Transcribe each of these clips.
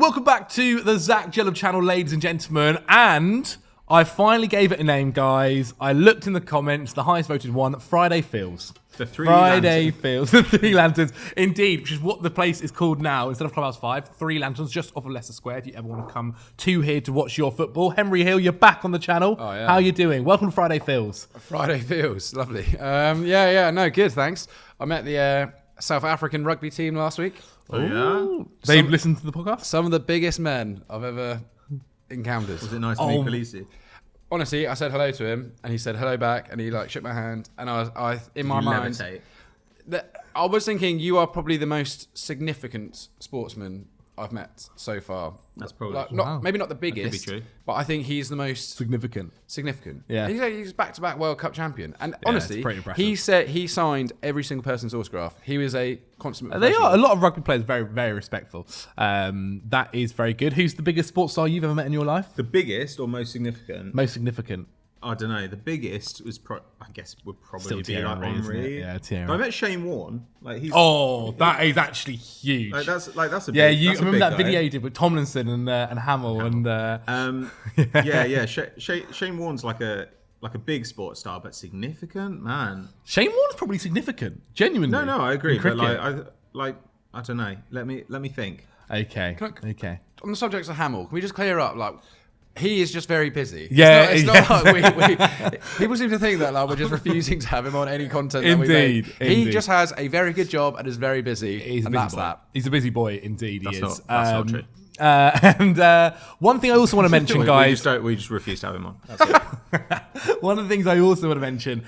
Welcome back to the Zac Djellab channel, ladies and gentlemen. And I finally gave it a name, guys. I looked in the comments, the highest voted one, Friday Feels. The three Friday lanterns. Feels, the Three Lanterns, indeed, which is what the place is called now. Instead of Clubhouse 5, Three Lanterns, just off of Leicester Square, if you ever want to come to here to watch your football. Henry Hill, you're back on the channel. Oh, yeah. How are you doing? Welcome to Friday Feels. Friday Feels, lovely. No, good, thanks. I met the South African rugby team last week. Oh, yeah? They've listened to the podcast? Some of the biggest men I've ever encountered. Was it nice to meet Khaleesi? Honestly, I said hello to him, and he said hello back, and he shook my hand, and I in my mind, Levitate. I was thinking you are probably the most significant sportsman I've met so far. That's probably maybe not the biggest, That could be true. but I think he's the most Significant. Yeah, he's back-to-back World Cup champion, and honestly, it's pretty impressive. he said he signed every single person's autograph. He was a consummate. They professional. are. A lot of rugby players very, very respectful. That is very good. Who's the biggest sports star you've ever met in your life? The biggest or most significant? Most significant. I don't know. The biggest was, I guess, would probably Still be Thierry like Henry, isn't it? Henry. Yeah, Thierry. But I met Shane Warne. He's That is actually huge. that's a big, Yeah, that's a remember big that guy. video you did with Tomlinson and Hamill and Yeah. Shane Warne's like a big sports star, but significant, man. Shane Warne's probably significant. Genuinely. No, I agree. In But cricket. I don't know. Let me think. Okay. Okay. On the subject of Hamill, can we just clear up? He is just very busy. Yeah, it's not like people seem to think that we're just refusing to have him on any content that we make. He just has a very good job and is very busy, He's a and busy that's boy. that. He's a busy boy, indeed. He is. That's not true. And one thing I also want to mention, guys. We just refuse to have him on. That's it. One of the things I also want to mention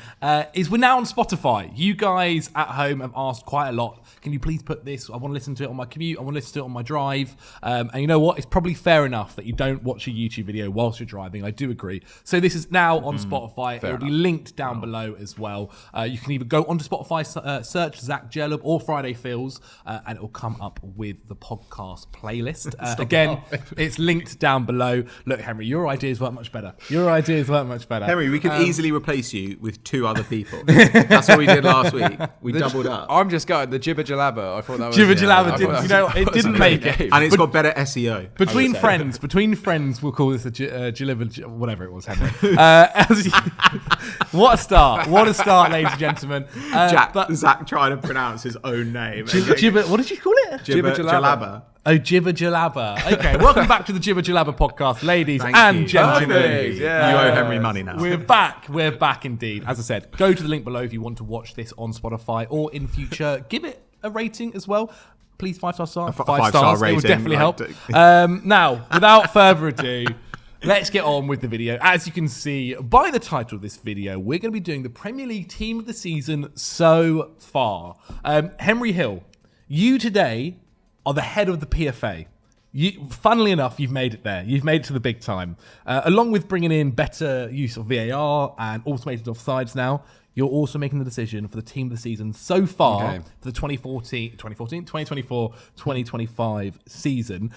is we're now on Spotify. You guys at home have asked quite a lot. Can you please put this? I want to listen to it on my commute. I want to listen to it on my drive. And you know what? It's probably fair enough that you don't watch a YouTube video whilst you're driving. I do agree. So this is now on Spotify. It'll be linked down below as well. You can either go onto Spotify, search Zac Djellab or Friday Feels, and it will come up with the podcast playlist. Again, it's linked down below. Look, Henry, your ideas weren't much better. Henry, we could easily replace you with two other people. That's what we did last week. We doubled up. I'm just gutted. The Jibber Jalabber. I thought that was Jibber Jalabber I thought didn't, that you know, was- it that was didn't a make great it. game. And it's got better SEO. Between friends, we'll call this a Djellab, whatever it was, Henry. What a start, ladies and gentlemen. Zach trying to pronounce his own name. Jibber, what did you call it? Jibber Jalabber. Oh, Jibber Jalabber. Okay, welcome back to the Jibber Jalabber podcast, ladies Thank and you. gentlemen. Perfect, yeah. You owe Henry money now. We're back indeed. As I said, go to the link below if you want to watch this on Spotify or in future. Give it a rating as well. Please, 5-star star. five-star stars. It rating, would definitely help. like- Now, without further ado, let's get on with the video. As you can see by the title of this video, we're going to be doing the Premier League team of the season so far. Henry Hill, you today are the head of the PFA. Funnily enough, you've made it there. You've made it to the big time. Along with bringing in better use of VAR and automated offsides now, you're also making the decision for the team of the season so far for the 2024-2025 season.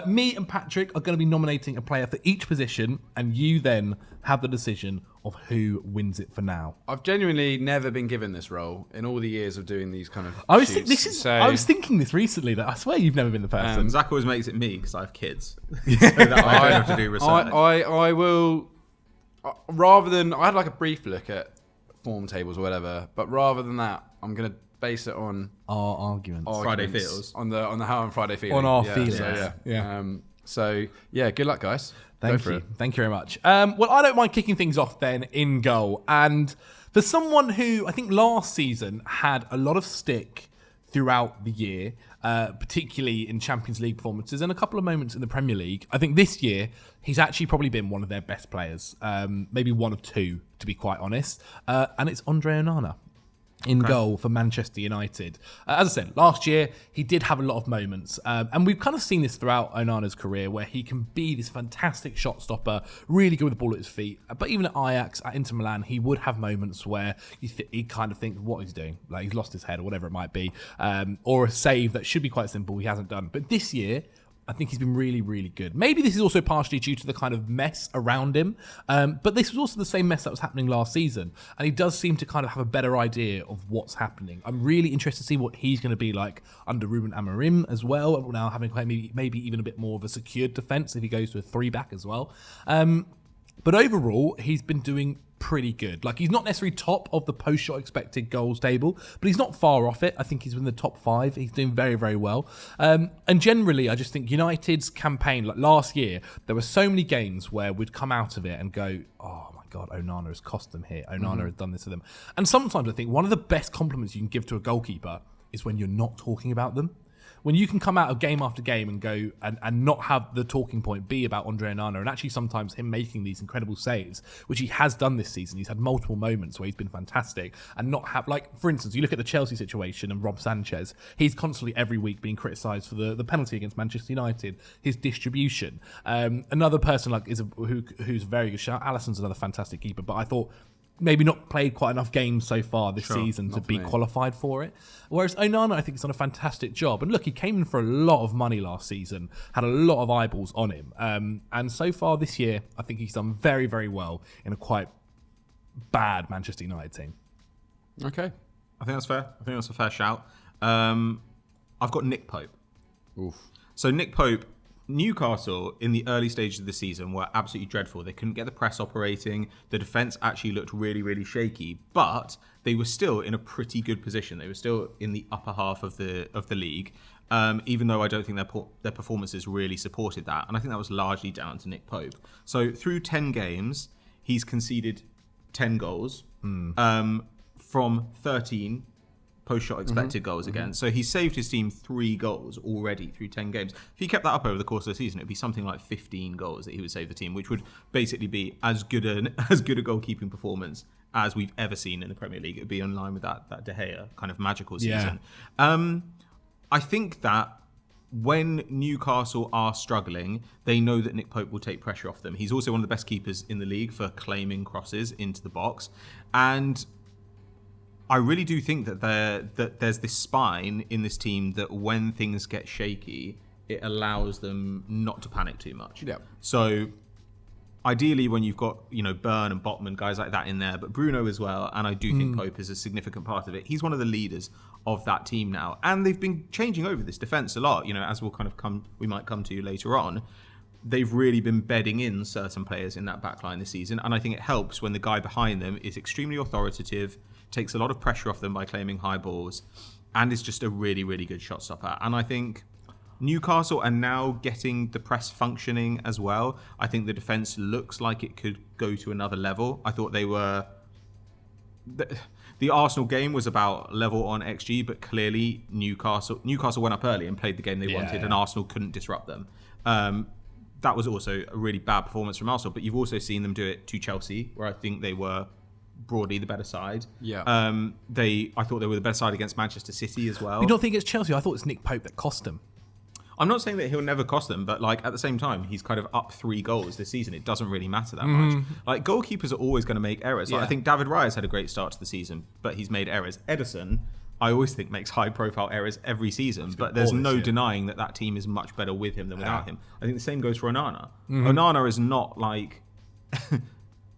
Me and Patrick are going to be nominating a player for each position, and you then have the decision of who wins it for now. I've genuinely never been given this role in all the years of doing these kind of. I was shoots. I was thinking this recently. That I swear you've never been the person. Zach always makes it me because I have kids. So that I don't have to do research. I will. Rather than I had a brief look at form tables or whatever, but rather than that, I'm gonna base it on Our arguments. Friday feels. on the how on Friday feeling On our yeah, feelings. So, Yeah. So yeah, good luck, guys. Thank Go for you. it. Thank you very much. Well, I don't mind kicking things off then in goal. And for someone who I think last season had a lot of stick throughout the year, particularly in Champions League performances and a couple of moments in the Premier League, I think this year he's actually probably been one of their best players. Maybe one of two, to be quite honest. And it's Andre Onana in goal for Manchester United. As I said, last year, he did have a lot of moments. And we've kind of seen this throughout Onana's career, where he can be this fantastic shot stopper, really good with the ball at his feet. But even at Ajax, at Inter Milan, he would have moments where he kind of thinks, what he's doing? Like he's lost his head or whatever it might be. Or a save that should be quite simple, he hasn't done. But this year, I think he's been really, really good. Maybe this is also partially due to the kind of mess around him, but this was also the same mess that was happening last season, and he does seem to kind of have a better idea of what's happening. I'm really interested to see what he's going to be like under Ruben Amorim as well, now having maybe even a bit more of a secured defence if he goes to a 3-back as well. But overall, he's been doing pretty good. Like, he's not necessarily top of the post-shot expected goals table, but he's not far off it. I think he's in the top 5. He's doing very, very well. And generally, I just think United's campaign, like last year, there were so many games where we'd come out of it and go, oh my God, Onana has cost them here. Onana has done this to them. And sometimes I think one of the best compliments you can give to a goalkeeper is when you're not talking about them. When you can come out of game after game and go and not have the talking point be about Andre Onana, and actually sometimes him making these incredible saves, which he has done this season. He's had multiple moments where he's been fantastic, and not have, like, for instance, you look at the Chelsea situation and Rob Sanchez, he's constantly every week being criticised for the penalty against Manchester United, his distribution. Another person who's a very good shout, Alisson's another fantastic keeper, but I thought maybe not played quite enough games so far this season to be qualified for it. Whereas Onana, I think, has done a fantastic job. And look, he came in for a lot of money last season, had a lot of eyeballs on him. And so far this year, I think he's done very, very well in a quite bad Manchester United team. Okay. I think that's fair. I think that's a fair shout. I've got Nick Pope. Oof. So Nick Pope, Newcastle in the early stages of the season were absolutely dreadful. They couldn't get the press operating. The defence actually looked really, really shaky, but they were still in a pretty good position. They were still in the upper half of the league, even though I don't think their performances really supported that. And I think that was largely down to Nick Pope. So through 10 games, he's conceded 10 goals from 13 post-shot expected goals again. So he saved his team 3 goals already through 10 games. If he kept that up over the course of the season, it would be something like 15 goals that he would save the team, which would basically be as good a goalkeeping performance as we've ever seen in the Premier League. It would be in line with that De Gea kind of magical season. I think that when Newcastle are struggling, they know that Nick Pope will take pressure off them. He's also one of the best keepers in the league for claiming crosses into the box. And I really do think that there's this spine in this team that when things get shaky, it allows them not to panic too much. Yeah. So ideally, when you've got Burn and Botman, guys like that in there, but Bruno as well, and I do think Pope is a significant part of it. He's one of the leaders of that team now, and they've been changing over this defence a lot. As we might come to later on. They've really been bedding in certain players in that backline this season, and I think it helps when the guy behind them is extremely authoritative, takes a lot of pressure off them by claiming high balls, and is just a really, really good shot stopper. And I think Newcastle are now getting the press functioning as well. I think the defence looks like it could go to another level. I thought they were... The Arsenal game was about level on XG, but clearly Newcastle went up early and played the game they wanted, and Arsenal couldn't disrupt them. That was also a really bad performance from Arsenal, but you've also seen them do it to Chelsea, where I think they were broadly the better side. Yeah. I thought they were the better side against Manchester City as well. You don't think it's Chelsea? I thought it's Nick Pope that cost them. I'm not saying that he'll never cost them, but at the same time, he's kind of up 3 goals this season. It doesn't really matter that much. Goalkeepers are always going to make errors. I think David Raya's had a great start to the season, but he's made errors. Ederson, I always think, makes high-profile errors every season, but there's no denying that team is much better with him than without him. I think the same goes for Onana. Onana is not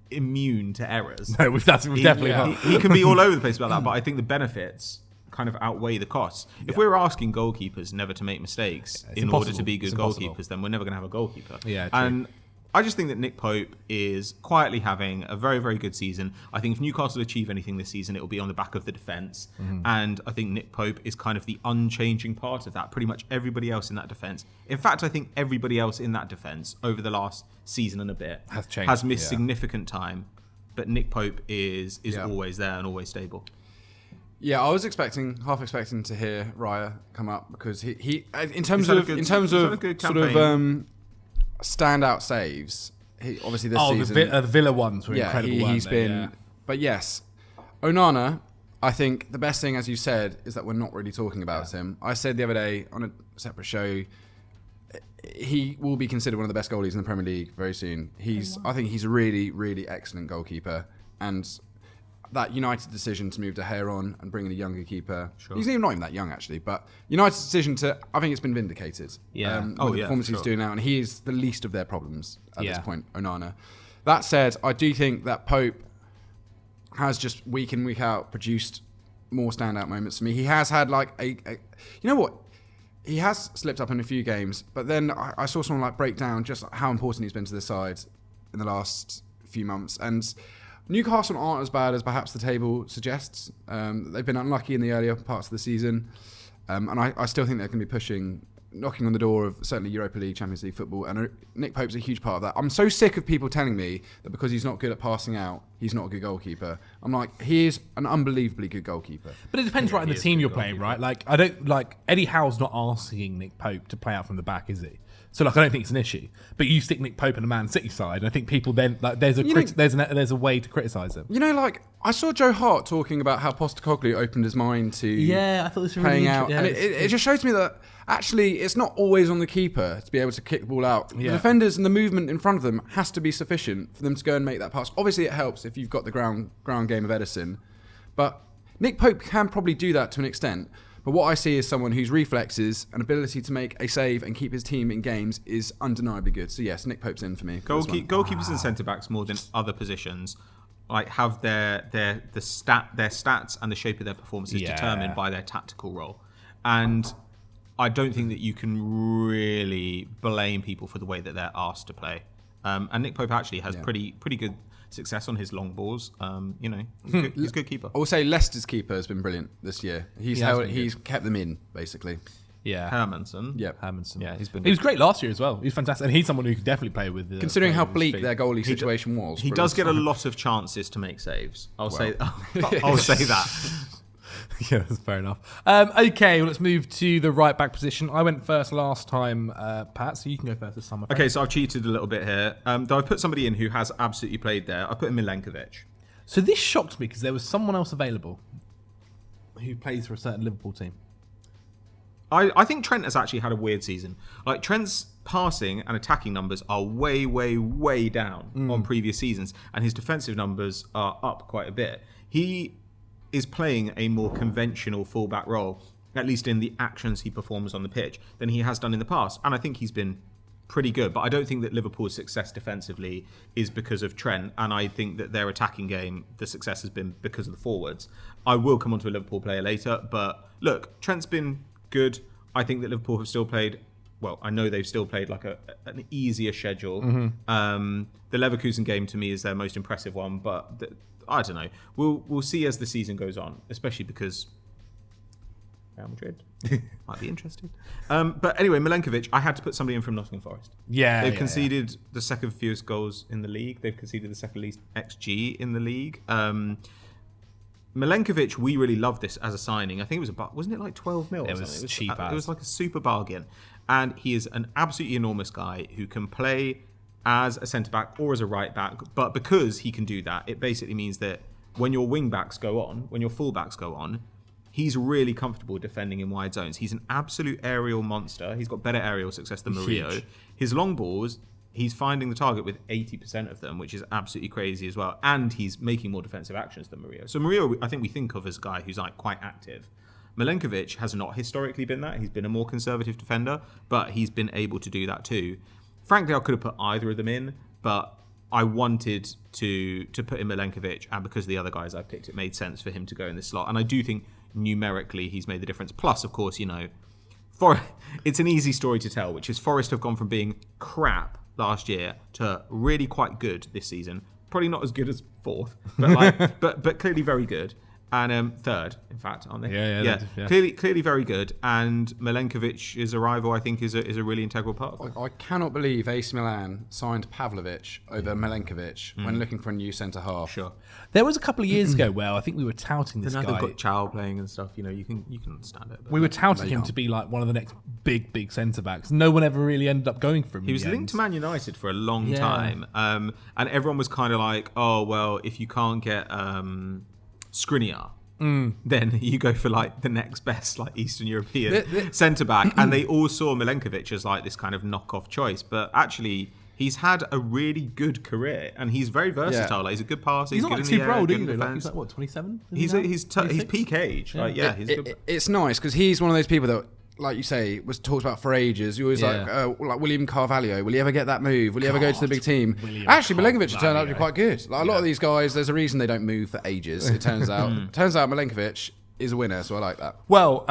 immune to errors. No, we've definitely not. He can be all over the place about that, but I think the benefits kind of outweigh the costs. If we're asking goalkeepers never to make mistakes in order to be good goalkeepers, then we're never going to have a goalkeeper. Yeah, true. And I just think that Nick Pope is quietly having a very, very good season. I think if Newcastle achieve anything this season, it will be on the back of the defence. And I think Nick Pope is kind of the unchanging part of that. Pretty much everybody else in that defence. In fact, I think everybody else in that defence over the last season and a bit has missed significant time. But Nick Pope is always there and always stable. Yeah, I was half expecting to hear Raya come up because he in terms of sort of standout saves. Obviously this season, the Villa ones were incredible. He's been, but yes, Onana. I think the best thing, as you said, is that we're not really talking about him. I said the other day on a separate show, he will be considered one of the best goalies in the Premier League very soon. I think he's a really, really excellent goalkeeper, and that United decision to move De Gea on and bring in a younger keeper. Sure. He's not even that young, actually. But United's decision I think it's been vindicated. Yeah. With the performance he's doing now. And he is the least of their problems at this point, Onana. That said, I do think that Pope has just week in, week out produced more standout moments for me. He has had like you know what? He has slipped up in a few games, but then I saw someone like break down just how important he's been to the side in the last few months. And Newcastle aren't as bad as perhaps the table suggests. They've been unlucky in the earlier parts of the season. And I still think they're going to be knocking on the door of certainly Europa League, Champions League football. And Nick Pope's a huge part of that. I'm so sick of people telling me that because he's not good at passing out, he's not a good goalkeeper. I'm like, he is an unbelievably good goalkeeper. But it depends right on the team you're playing, right? Like, I don't like Eddie Howe's not asking Nick Pope to play out from the back, is he? So like, I don't think it's an issue. But you stick Nick Pope in a Man City side, and I think people then like there's a way to criticise him. You know, like I saw Joe Hart talking about how Postecoglou opened his mind to I thought this was playing really out, and it just shows me that actually it's not always on the keeper to be able to kick the ball out. The defenders and the movement in front of them has to be sufficient for them to go and make that pass. Obviously, it helps if you've got the ground game of Edison, but Nick Pope can probably do that to an extent. But what I see is someone whose reflexes and ability to make a save and keep his team in games is undeniably good. So yes, Nick Pope's in for me. Goalkeepers and centre-backs more than other positions like have their stats and the shape of their performances determined by their tactical role. And I don't think that you can really blame people for the way that they're asked to play. And Nick Pope actually has pretty good success on his long balls. He's a good keeper. I will say Leicester's keeper has been brilliant this year. He's kept them in, basically. Yeah. Hermansen. Yep. Hermansen. Yeah, he was great last year as well. He was fantastic. And he's someone who could definitely play with... Considering how bleak their goalie situation was. He does get a lot of chances to make saves. I'll say that. Yeah, that's fair enough. Okay, well, let's move to the right back position. I went first last time, Pat, so you can go first this time. Okay, so I've cheated a little bit here. Though I've put somebody in who has absolutely played there. I put in Milenkovic. So this shocked me because there was someone else available who plays for a certain Liverpool team. I think Trent has actually had a weird season. Like, Trent's passing and attacking numbers are way, way, way down on previous seasons, and his defensive numbers are up quite a bit. He is playing a more conventional fullback role, at least in the actions he performs on the pitch, than he has done in the past. And I think he's been pretty good. But I don't think that Liverpool's success defensively is because of Trent. And I think that their attacking game, the success has been because of the forwards. I will come on to a Liverpool player later. But look, Trent's been good. I think that Liverpool have still played... Well, I know they've still played like an easier schedule. The Leverkusen game to me is their most impressive one. But... I don't know. We'll see as the season goes on, especially because Real Madrid might be interested. But anyway, Milenkovic, I had to put somebody in from Nottingham Forest. They've conceded the second fewest goals in the league. They've conceded the second least XG in the league. Milenkovic, we really loved this as a signing. I think it was wasn't it like 12 mil? It was cheap. It was like a super bargain, and he is an absolutely enormous guy who can play as a centre-back or as a right-back, but because he can do that, it basically means that when your wing-backs go on, when your full-backs go on, he's really comfortable defending in wide zones. He's an absolute aerial monster. He's got better aerial success than Murillo. Huge. His long balls, he's finding the target with 80% of them, which is absolutely crazy as well, and he's making more defensive actions than Murillo. So Murillo, I think we think of as a guy who's like quite active. Milenkovic has not historically been that. He's been a more conservative defender, but he's been able to do that too. Frankly, I could have put either of them in, but I wanted to put in Milenkovic, and because of the other guys I picked, it made sense for him to go in this slot. And I do think numerically he's made the difference. Plus, of course, it's an easy story to tell, which is Forest have gone from being crap last year to really quite good this season. Probably not as good as fourth, but but clearly very good. And third, in fact, aren't they? Yeah. Clearly very good. And Milenkovic's arrival, I think, is a really integral part of it. I cannot believe AC Milan signed Pavlovic over Milenkovic when looking for a new centre-half. Sure. There was a couple of years ago where I think we were touting this guy. They've got Chow playing and stuff. You can understand it. We were touting him to be like one of the next big centre-backs. No one ever really ended up going for him. He was linked to Man United for a long time. And everyone was kind of like, oh, well, if you can't get... Skriniar, then you go for like the next best like Eastern European centre back, and they all saw Milenkovic as like this kind of knockoff choice. But actually, he's had a really good career, and he's very versatile. Yeah. Like, he's a good passer. He's not like good in the super air, old good in either. Like, defense. he's like, what, 27? He's peak age. Yeah. Like, yeah, he's good. It's nice because he's one of those people that, like you say, was talked about for ages. You always like William Carvalho. Will he ever get that move? Will he ever go to the big team? Actually, Milenkovic turned out to be quite good. Like, a lot of these guys, there's a reason they don't move for ages. It turns out. Milenkovic is a winner, so I like that. Well,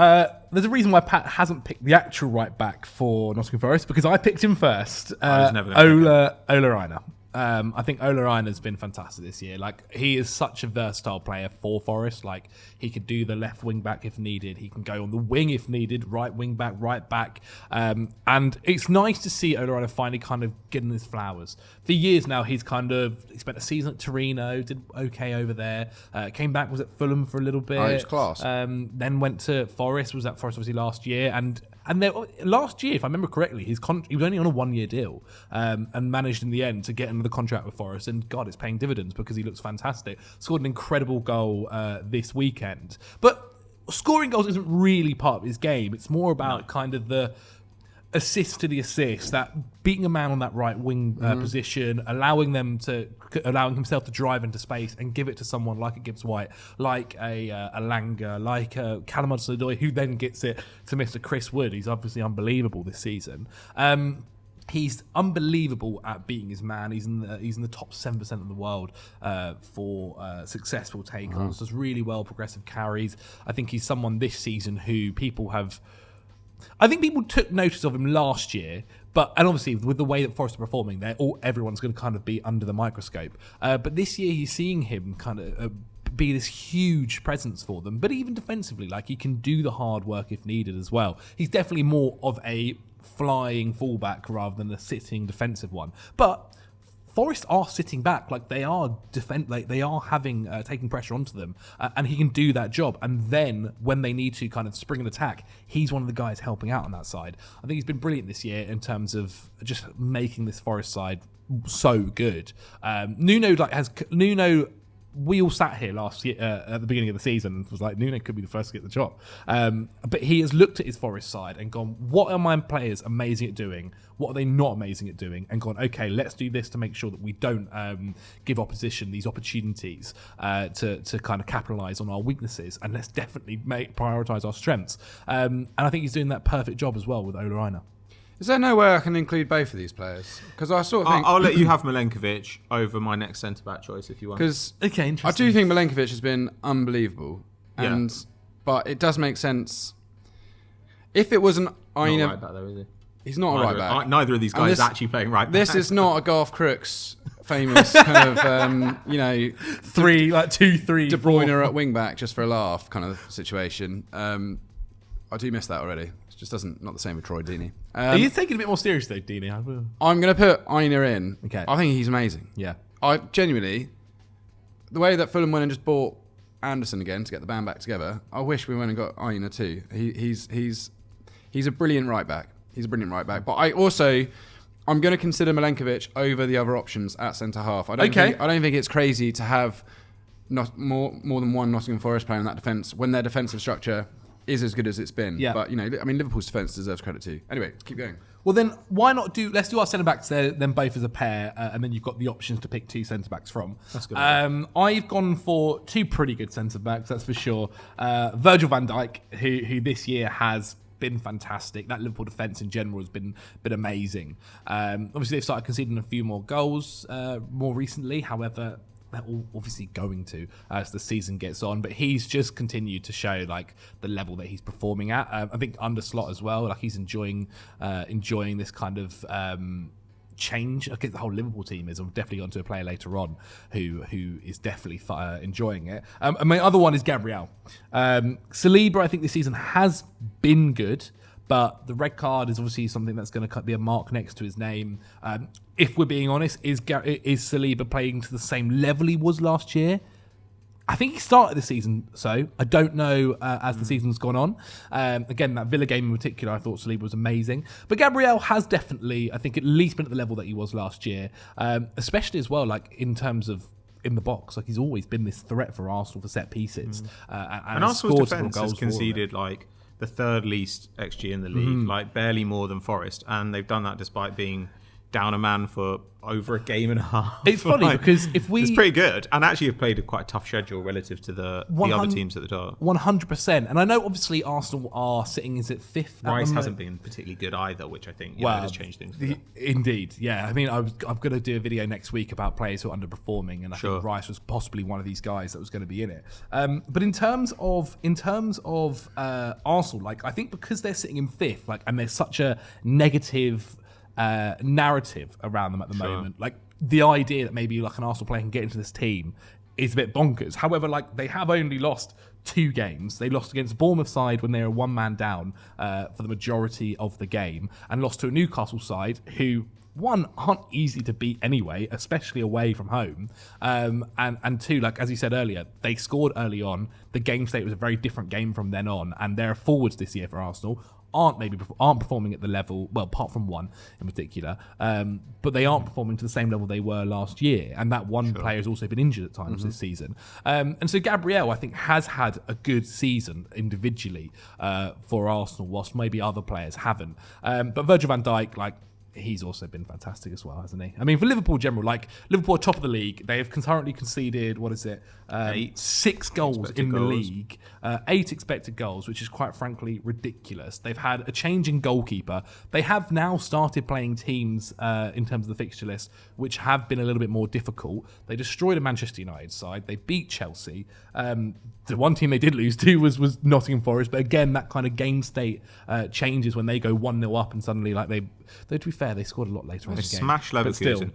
there's a reason why Pat hasn't picked the actual right back for Nottingham Forest, because I picked him first. Ola Reina. I think Ola Reina has been fantastic this year. Like, he is such a versatile player for Forest. Like, he could do the left wing back if needed. He can go on the wing if needed, right wing back, right back. And it's nice to see Ola Reina finally kind of getting his flowers. For years now, he spent a season at Torino, did okay over there. Came back, was at Fulham for a little bit. Oh, he was class. Then went to Forest, was at Forest obviously last year. And last year, if I remember correctly, he was only on a 1-year deal, and managed in the end to get another contract with Forest. And God, it's paying dividends because he looks fantastic. Scored an incredible goal this weekend. But scoring goals isn't really part of his game. It's more about kind of the assist to the assist, that beating a man on that right wing position, allowing himself to drive into space and give it to someone like a Gibbs White, like a Langer, like a Callum Hudson-Odoi, who then gets it to Mr. Chris Wood. He's obviously unbelievable this season. He's unbelievable at beating his man. He's in the top 7% of the world for successful take-ons. Does really well, progressive carries. I think he's someone this season who people took notice of him last year, and obviously with the way that Forest are performing, everyone's going to kind of be under the microscope. But this year, you're seeing him kind of be this huge presence for them. But even defensively, like, he can do the hard work if needed as well. He's definitely more of a flying fullback rather than a sitting defensive one. But Forest are sitting back, like they are having taking pressure onto them, and he can do that job. And then when they need to kind of spring an attack, he's one of the guys helping out on that side. I think he's been brilliant this year in terms of just making this Forest side so good. Nuno. We all sat here last year at the beginning of the season and was like, Nuno could be the first to get the job. But he has looked at his Forest side and gone, what are my players amazing at doing? What are they not amazing at doing? And gone, okay, let's do this to make sure that we don't give opposition these opportunities to kind of capitalise on our weaknesses. And let's definitely prioritise our strengths. And I think he's doing that perfect job as well with Ola Reina. Is there no way I can include both of these players? Because I sort of think... I'll let you have Milenkovic over my next centre-back choice if you want. Because I do think Milenkovic has been unbelievable. But it does make sense. If it was an... Not right back though, is he? He's not a right back. Neither of these guys is actually playing right back. This is not a Garth Crooks famous kind of, 2, 3, De Bruyne at wing back just for a laugh kind of situation. I do miss that already. It just not the same with Troy Deeney. Are you taking it a bit more serious though, Deeney? I'm going to put Aina in. Okay. I think he's amazing. Yeah. I genuinely, the way that Fulham went and just bought Anderson again to get the band back together, I wish we went and got Aina too. He's a brilliant right back. But I'm going to consider Milenkovic over the other options at centre half. I don't think it's crazy to have not more than one Nottingham Forest player in that defence when their defensive structure is as good as it's been. Yeah. But Liverpool's defence deserves credit too. Anyway, keep going. Well, then why not let's do our centre backs there, then both as a pair, and then you've got the options to pick 2 centre backs from. That's good. I've gone for 2 pretty good centre backs, that's for sure. Virgil van Dijk, who this year has been fantastic. That Liverpool defence in general has been amazing. Obviously, they've started conceding a few more goals more recently. However, they're all obviously going to as the season gets on, but he's just continued to show like the level that he's performing at. I think under Slot as well, like he's enjoying this kind of change. I think the whole Liverpool team is. I've definitely gone to a player later on who is definitely enjoying it. And my other one is Gabriel. Saliba, I think this season has been good, but the red card is obviously something that's going to be a mark next to his name. If we're being honest, is Saliba playing to the same level he was last year? I think he started the season, so I don't know as the season's gone on. Again, that Villa game in particular, I thought Saliba was amazing. But Gabriel has definitely, I think, at least been at the level that he was last year, especially as well, like in terms of in the box. Like he's always been this threat for Arsenal for set pieces. And Arsenal's defence has conceded like the 3rd least XG in the league, like barely more than Forest, and they've done that despite being down a man for over a game and a half. It's funny because if we... It's pretty good. And actually have played quite a tough schedule relative to the other teams at the top. 100%. And I know obviously Arsenal are sitting, is it fifth? Rice hasn't been particularly good either, which I think has changed things. Indeed, yeah. I mean, I'm going to do a video next week about players who are underperforming, and I think Rice was possibly one of these guys that was going to be in it. But in terms of Arsenal, like I think because they're sitting in fifth, like, and there's such a negative narrative around them at the moment, like the idea that maybe like an Arsenal player can get into this team is a bit bonkers. However, like they have only lost 2 games. They lost against Bournemouth side when they were 1 man down for the majority of the game, and lost to a Newcastle side who, one, aren't easy to beat anyway, especially away from home, and two, like as you said earlier, they scored early on. The game state was a very different game from then on, and their forwards this year for Arsenal aren't performing at the level, well, apart from one in particular, but they aren't performing to the same level they were last year, and that one player has also been injured at times this season, and so Gabriel, I think, has had a good season individually for Arsenal, whilst maybe other players haven't, but Virgil van Dijk, like, he's also been fantastic as well, hasn't he? I mean, for Liverpool in general, like Liverpool are top of the league. They have currently conceded, 6 goals in the league, 8 expected goals, which is quite frankly ridiculous. They've had a change in goalkeeper. They have now started playing teams in terms of the fixture list, which have been a little bit more difficult. They destroyed a Manchester United side. They beat Chelsea. The one team they did lose to was Nottingham Forest, but again, that kind of game state changes when they go 1-0 up and suddenly, like though to be fair, they scored a lot later on in the game. Smash Leverkusen.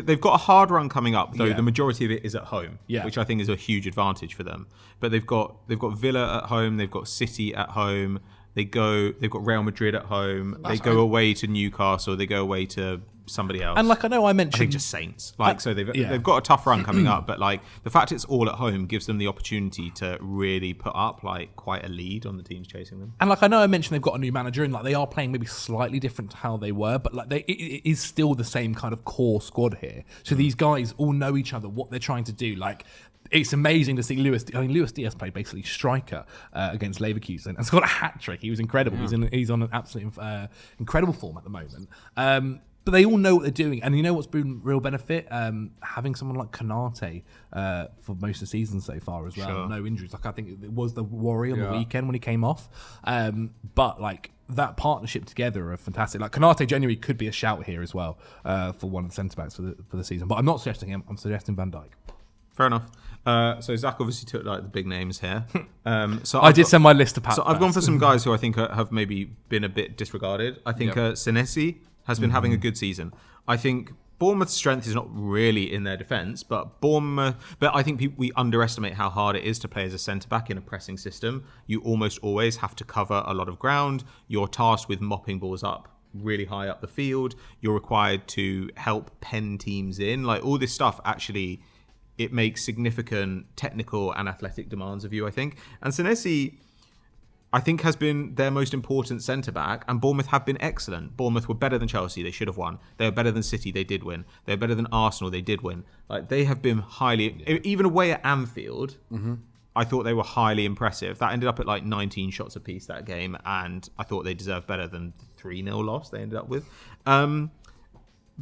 They've got a hard run coming up, though the majority of it is at home, which I think is a huge advantage for them. But they've got Villa at home, they've got City at home, they've got Real Madrid at home, they go away to Newcastle, they go away to somebody else. And like I mentioned, I think just Saints. So they've got a tough run coming up, but like the fact it's all at home gives them the opportunity to really put up like quite a lead on the teams chasing them. And like I mentioned, they've got a new manager, and like they are playing maybe slightly different to how they were, but like it is still the same kind of core squad here. So these guys all know each other, what they're trying to do. Like, it's amazing to see Luis Diaz played basically striker against Leverkusen and scored a hat-trick. He was incredible. Yeah. He's on an absolute incredible form at the moment. But they all know what they're doing. And you know what's been real benefit? Having someone like Konate for most of the season so far as well. Sure. No injuries. Like I think it was the worry on the weekend when he came off. But like that partnership together are fantastic. Like Konate genuinely could be a shout here as well for one of the centre-backs for the season. But I'm not suggesting him. I'm suggesting Van Dijk. Fair enough. So Zach obviously took like the big names here. So I did send my list to Pat. So I've gone for some guys who I think have maybe been a bit disregarded. I think Senesi has been having a good season. I think Bournemouth's strength is not really in their defence, but I think we underestimate how hard it is to play as a centre-back in a pressing system. You almost always have to cover a lot of ground. You're tasked with mopping balls up really high up the field. You're required to help pen teams in. Like all this stuff actually, it makes significant technical and athletic demands of you, I think. And Senesi, I think, has been their most important centre-back, and Bournemouth have been excellent. Bournemouth were better than Chelsea, they should have won. They were better than City, they did win. They were better than Arsenal, they did win. Like they have been even away at Anfield, I thought they were highly impressive. That ended up at like 19 shots apiece that game, and I thought they deserved better than the 3-0 loss they ended up with.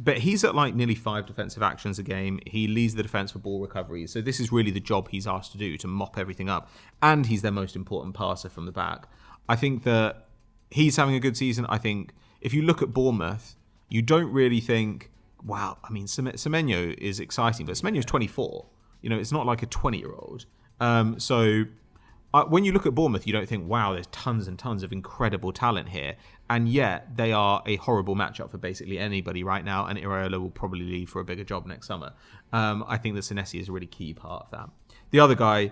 But he's at like nearly 5 defensive actions a game. He leads the defence for ball recoveries. So this is really the job he's asked to do, to mop everything up. And he's their most important passer from the back. I think that he's having a good season. I think if you look at Bournemouth, you don't really think, wow, I mean, Semenyo is exciting, but Semenyo's 24. You know, it's not like a 20-year-old. When you look at Bournemouth, you don't think, wow, there's tons and tons of incredible talent here. And yet they are a horrible matchup for basically anybody right now. And Iraola will probably leave for a bigger job next summer. I think that Senesi is a really key part of that. The other guy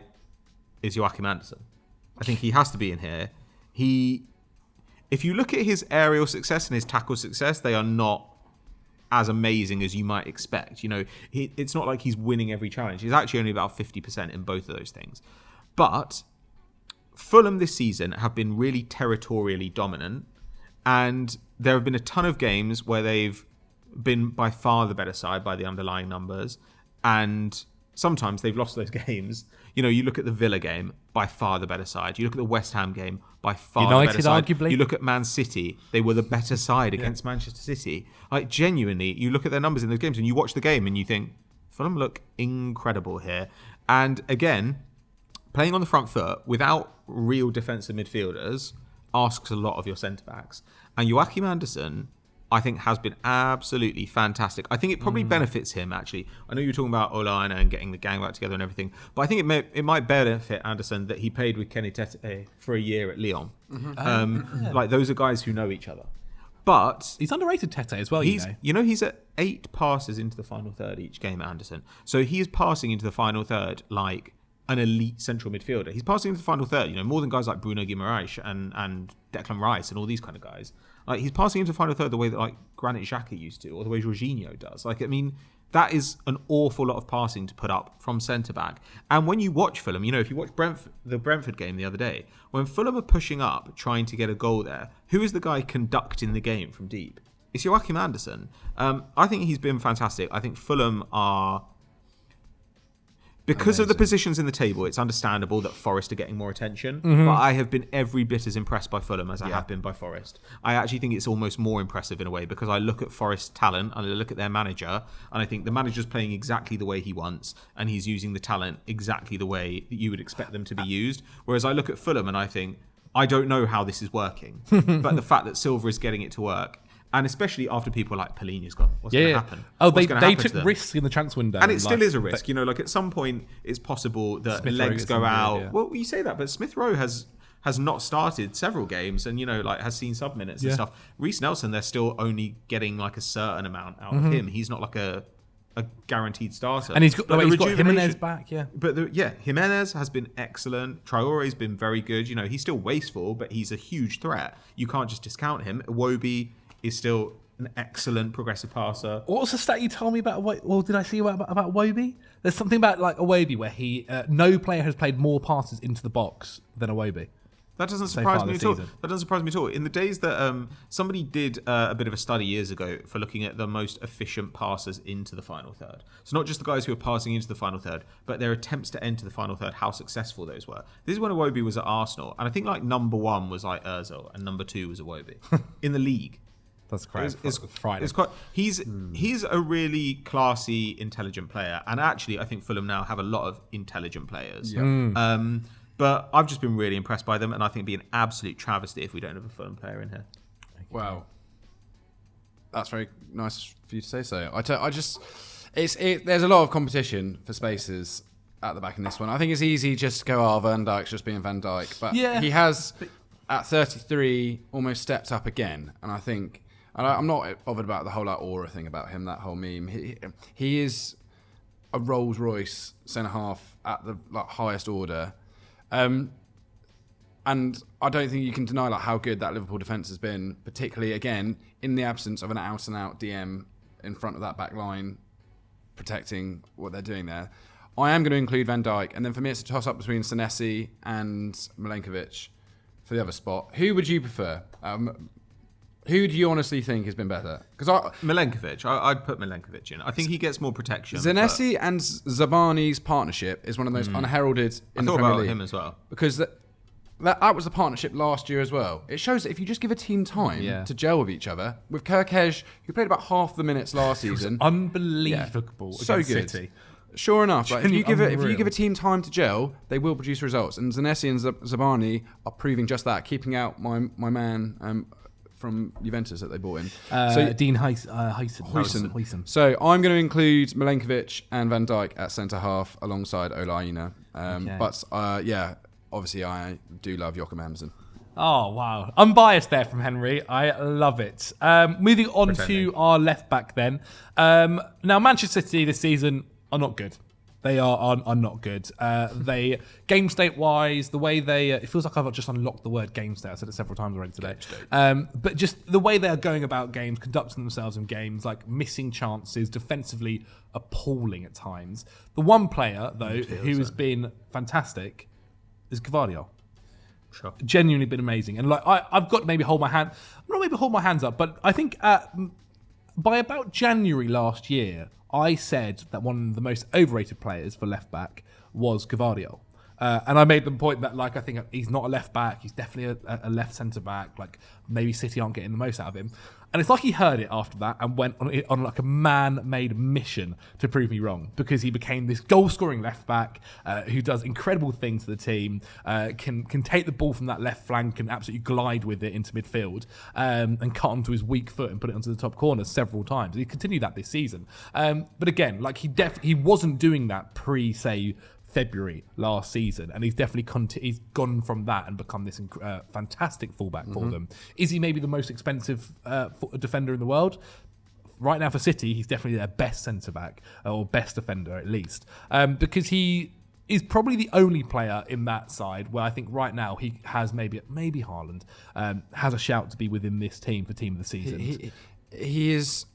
is Joachim Andersen. I think he has to be in here. If you look at his aerial success and his tackle success, they are not as amazing as you might expect. You know, it's not like he's winning every challenge. He's actually only about 50% in both of those things. But Fulham this season have been really territorially dominant, and there have been a ton of games where they've been by far the better side by the underlying numbers, and sometimes they've lost those games. You know, you look at the Villa game, by far the better side. You look at the West Ham game, by far the better side. Arguably. You look at Man City, they were the better side against Manchester City. Like, genuinely, you look at their numbers in those games and you watch the game and you think, Fulham look incredible here. And again, playing on the front foot without real defensive midfielders asks a lot of your centre-backs. And Joachim Andersen, I think, has been absolutely fantastic. I think it probably benefits him, actually. I know you're talking about Olaina and getting the gang back together and everything, but I think it might benefit Andersen that he played with Kenny Tete for a year at Lyon. Like, those are guys who know each other. But he's underrated, Tete, as well, he's at 8 passes into the final third each game, Andersen. So he is passing into the final third like an elite central midfielder. He's passing into the final third, more than guys like Bruno Guimaraes and Declan Rice and all these kind of guys. Like, he's passing into the final third the way that, like, Granit Xhaka used to, or the way Jorginho does. Like, I mean, that is an awful lot of passing to put up from centre-back. And when you watch Fulham, if you watch the Brentford game the other day, when Fulham are pushing up, trying to get a goal there, who is the guy conducting the game from deep? It's Joachim Andersen. I think he's been fantastic. I think Fulham are... Because of the positions in the table, it's understandable that Forest are getting more attention. But I have been every bit as impressed by Fulham as I have been by Forest. I actually think it's almost more impressive in a way because I look at Forest's talent and I look at their manager and I think the manager's playing exactly the way he wants and he's using the talent exactly the way that you would expect them to be used. Whereas I look at Fulham and I think, I don't know how this is working. But the fact that Silva is getting it to work, and especially after people like Polini's gone, what's going to happen? Oh, they took risks in the transfer window. And it still is a risk. Like, at some point, it's possible that legs go out. Yeah. Well, you say that, but Smith Rowe has not started several games and, has seen sub minutes and stuff. Reece Nelson, they're still only getting, like, a certain amount out of him. He's not, like, a guaranteed starter. And he's got Jimenez back, But Jimenez has been excellent. Traore's been very good. He's still wasteful, but he's a huge threat. You can't just discount him. Iwobi is still an excellent progressive passer. What was the stat you told me about? Well, did I see about Iwobi? There's something about like Iwobi where no player has played more passes into the box than Iwobi. That doesn't surprise me at all. That doesn't surprise me at all. In the days that somebody did a bit of a study years ago for looking at the most efficient passers into the final third. So not just the guys who are passing into the final third, but their attempts to enter the final third, how successful those were. This is when Iwobi was at Arsenal, and I think like number 1 was like Ozil, and number 2 was Iwobi in the league. That's crazy. It's quite. He's a really classy, intelligent player, and actually, I think Fulham now have a lot of intelligent players. Yeah. But I've just been really impressed by them, and I think it'd be an absolute travesty if we don't have a Fulham player in here. Wow, that's very nice for you to say so. There's a lot of competition for spaces at the back in this one. I think it's easy just to go, Van Dijk's just being Van Dijk, but he has at 33 almost stepped up again, and I think. And I'm not bothered about the whole aura thing about him, that whole meme. He is a Rolls Royce centre half at the highest order, and I don't think you can deny how good that Liverpool defence has been, particularly again in the absence of an out and out DM in front of that back line, protecting what they're doing there. I am going to include Van Dijk, and then for me it's a toss up between Senesi and Milenkovic for the other spot. Who would you prefer? Who do you honestly think has been better? Because Milenkovic, I'd put Milenkovic in. I think he gets more protection. Senesi and Zabani's partnership is one of the most unheralded in the Premier League. I thought about him as well. Because that was the partnership last year as well. It shows that if you just give a team time to gel with each other, with Kirkej, who played about half the minutes last season. Unbelievable. So good. City. Sure enough, if you give a team time to gel, they will produce results. And Senesi and Zabani are proving just that, keeping out my man from Juventus that they bought in. Dean Huijsen. So I'm going to include Milenkovic and Van Dijk at centre half alongside Olaina. But obviously I do love Joachim Andersen. Oh, wow. Unbiased there from Henry. I love it. Moving on to our left back then. Now, Manchester City this season are not good. They are not good. They game state wise, the way they it feels like I've just unlocked the word game state. I said it several times already today. But just the way they are going about games, conducting themselves in games, like missing chances, defensively appalling at times. The one player though who has been fantastic is Gvardiol. Sure. Genuinely been amazing, and I've got to maybe hold my hands up, but I think by about January last year, I said that one of the most overrated players for left back was Gvardiol. And I made the point that, like, I think he's not a left back. He's definitely a left centre back. Like, maybe City aren't getting the most out of him. And it's like he heard it after that and went on like a man-made mission to prove me wrong, because he became this goal-scoring left back who does incredible things to the team, can take the ball from that left flank and absolutely glide with it into midfield, and cut onto his weak foot and put it onto the top corner several times. He continued that this season. But again, like he wasn't doing that say February last season, and he's definitely he's gone from that and become this fantastic fullback for them. Is he maybe the most expensive defender in the world? Right now for City, he's definitely their best centre back, or best defender at least, because he is probably the only player in that side where I think right now he has maybe Haaland has a shout to be within this team for team of the season. He is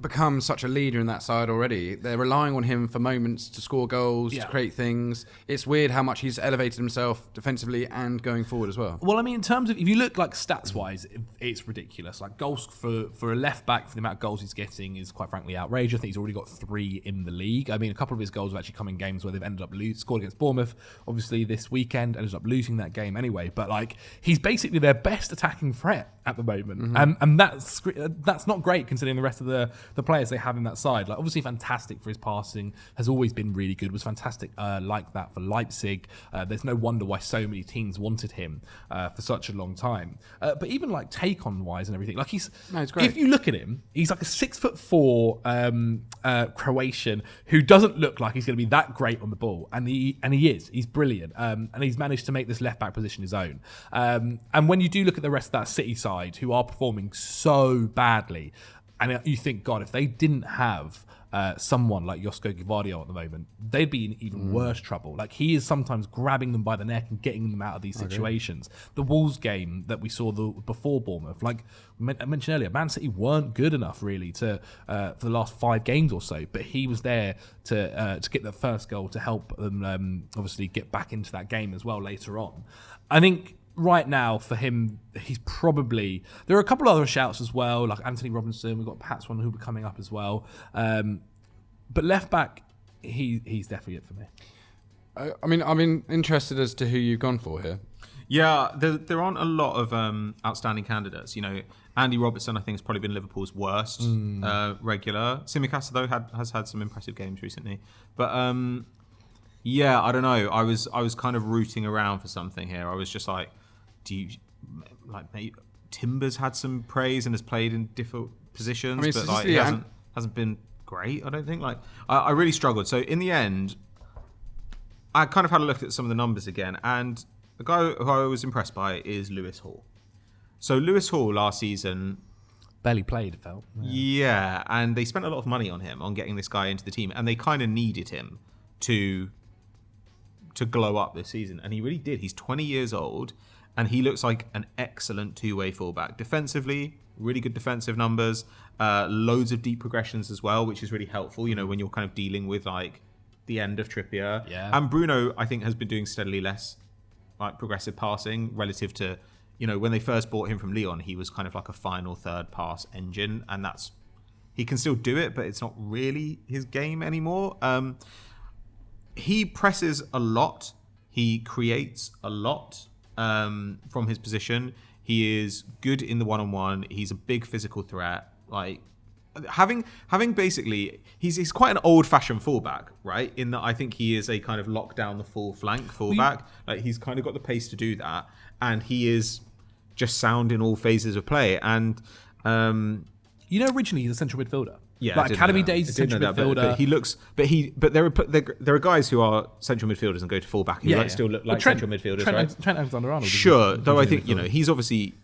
become such a leader in that side already. They're relying on him for moments to score goals, to create things. It's weird how much he's elevated himself defensively and going forward as well. Well, I mean, in terms of, if you look like stats-wise, it's ridiculous. Like, goals for a left-back, for the amount of goals he's getting is quite frankly outrageous. I think he's already got 3 in the league. I mean, a couple of his goals have actually come in games where they've ended up scored against Bournemouth, obviously this weekend, ended up losing that game anyway. But, like, he's basically their best attacking threat at the moment. And that's not great considering the rest of the players they have in that side. Like, obviously fantastic for his passing, has always been really good, was fantastic like that for Leipzig. There's no wonder why so many teams wanted him for such a long time. But even like take-on wise and everything, like he's great. If you look at him, he's like a 6'4" Croatian who doesn't look like he's going to be that great on the ball, and he is. He's brilliant, and he's managed to make this left back position his own. And when you do look at the rest of that City side, who are performing so badly, and you think, God, if they didn't have someone like Josko Gvardiol at the moment, they'd be in even worse trouble. Like, he is sometimes grabbing them by the neck and getting them out of these situations. The Wolves game that we saw before Bournemouth, like I mentioned earlier, Man City weren't good enough really to for the last 5 games or so, but he was there to get the first goal to help them obviously get back into that game as well later on. I think right now for him, he's probably, there are a couple other shouts as well, like Anthony Robinson. We've got Pat's one who'll be coming up as well, but left back, he's definitely it for me. I mean, I'm interested as to who you've gone for here. Yeah, there aren't a lot of outstanding candidates. You know, Andy Robertson, I think, has probably been Liverpool's worst regular. Tsimikas, though, has had some impressive games recently, but yeah, I don't know. I was kind of rooting around for something here. I was just like, maybe Timber's had some praise and has played in different positions, but like he hasn't been great, I don't think. Like, I really struggled. So in the end, I kind of had a look at some of the numbers again, and the guy who I was impressed by is Lewis Hall. So Lewis Hall last season barely played, it felt. Yeah, and they spent a lot of money on him, on getting this guy into the team, and they kind of needed him to glow up this season, and he really did. He's 20 years old, and he looks like an excellent two-way fullback. Defensively, really good defensive numbers, loads of deep progressions as well, which is really helpful, you know, when you're kind of dealing with like the end of Trippier. Yeah. And Bruno, I think, has been doing steadily less like progressive passing relative to, you know, when they first bought him from Lyon, he was kind of like a final third pass engine, and he can still do it, but it's not really his game anymore. He presses a lot. He creates a lot from his position. He is good in the one-on-one. He's a big physical threat. Like, having basically, he's quite an old-fashioned fullback, right? In that I think he is a kind of lock down the full flank fullback. Like, he's kind of got the pace to do that, and he is just sound in all phases of play. And you know, originally he's a central midfielder. Yeah, like academy days, central midfielder. But he looks, but there are guys who are central midfielders and go to fullback who still look like central midfielders, right? Trent Alexander-Arnold. Sure, though I think he's obviously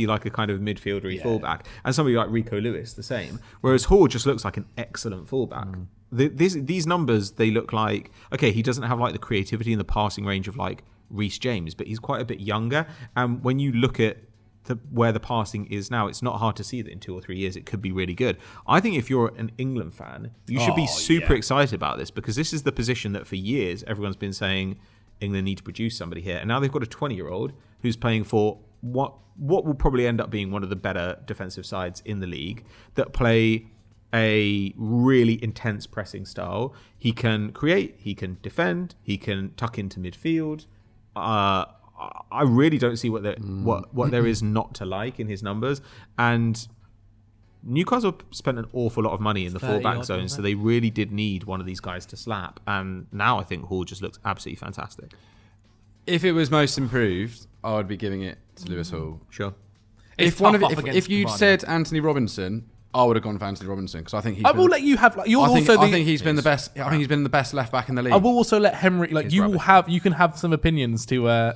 like a kind of midfieldery fullback, and somebody like Rico Lewis the same. Whereas Hall just looks like an excellent fullback. These numbers, they look like, okay, he doesn't have like the creativity and the passing range of like Reece James, but he's quite a bit younger. And when you look at where the passing is now, it's not hard to see that in 2 or 3 years it could be really good. I think if you're an England fan, you should be super excited about this, because this is the position that for years everyone's been saying England need to produce somebody here, and now they've got a 20-year-old who's playing for what will probably end up being one of the better defensive sides in the league, that play a really intense pressing style. He can create, he can defend, he can tuck into midfield. I really don't see what there is not to like in his numbers. And Newcastle spent an awful lot of money in the full-back zone, so they really did need one of these guys to slap. And now I think Hall just looks absolutely fantastic. If it was most improved, I would be giving it to Lewis Hall. Sure. If you'd said Anthony Robinson, I would have gone for Anthony Robinson because I think I will let you have. Like, I think he's been the best. I think he's been the best left back in the league. I will also let Henry. Like you will have. You can have some opinions to.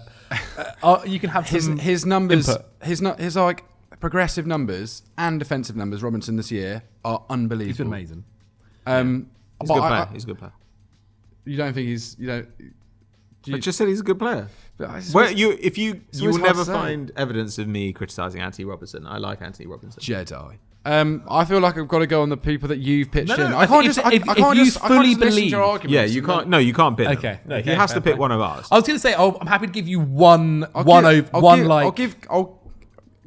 You can have his numbers. Input. His like progressive numbers and defensive numbers. Robinson this year are unbelievable. He's been amazing. He's a good player. He's a good player. You don't think he's I just said he's a good player. You will never find evidence of me criticising Anthony Robinson. I like Anthony Robinson. Jedi. I feel like I've got to go on the people that you've pitched in. I can't just fully believe your arguments. Yeah, you can't. No, you can't pick. Okay. Them. No, he has to pick one of ours. I was going to say, I'm happy to give you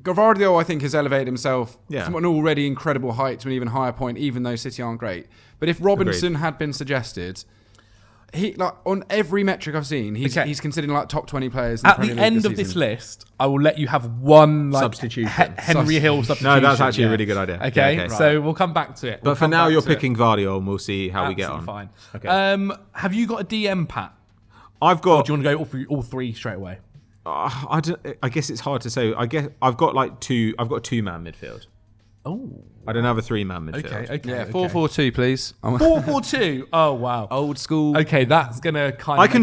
Gavardio, I think, has elevated himself from an already incredible height to an even higher point, even though City aren't great. But if Robinson had been suggested, he on every metric I've seen, he's considered like top 20 players. In At the the end of this list, I will let you have one substitution. Henry Hill substitution. No, that's actually a really good idea. Okay, right. So we'll come back to it. But for now, you're picking Vardio, and we'll see how we get on. Fine. Okay. Have you got a DM, Pat? I've got. Or do you want to go all three straight away? I guess it's hard to say. I guess I've got I've got a two-man midfield. Oh. I don't have a three-man midfield. Okay. Yeah, 4-4-2, please. 4-4-2. Oh wow. Old school. Okay, that's gonna kind of. I can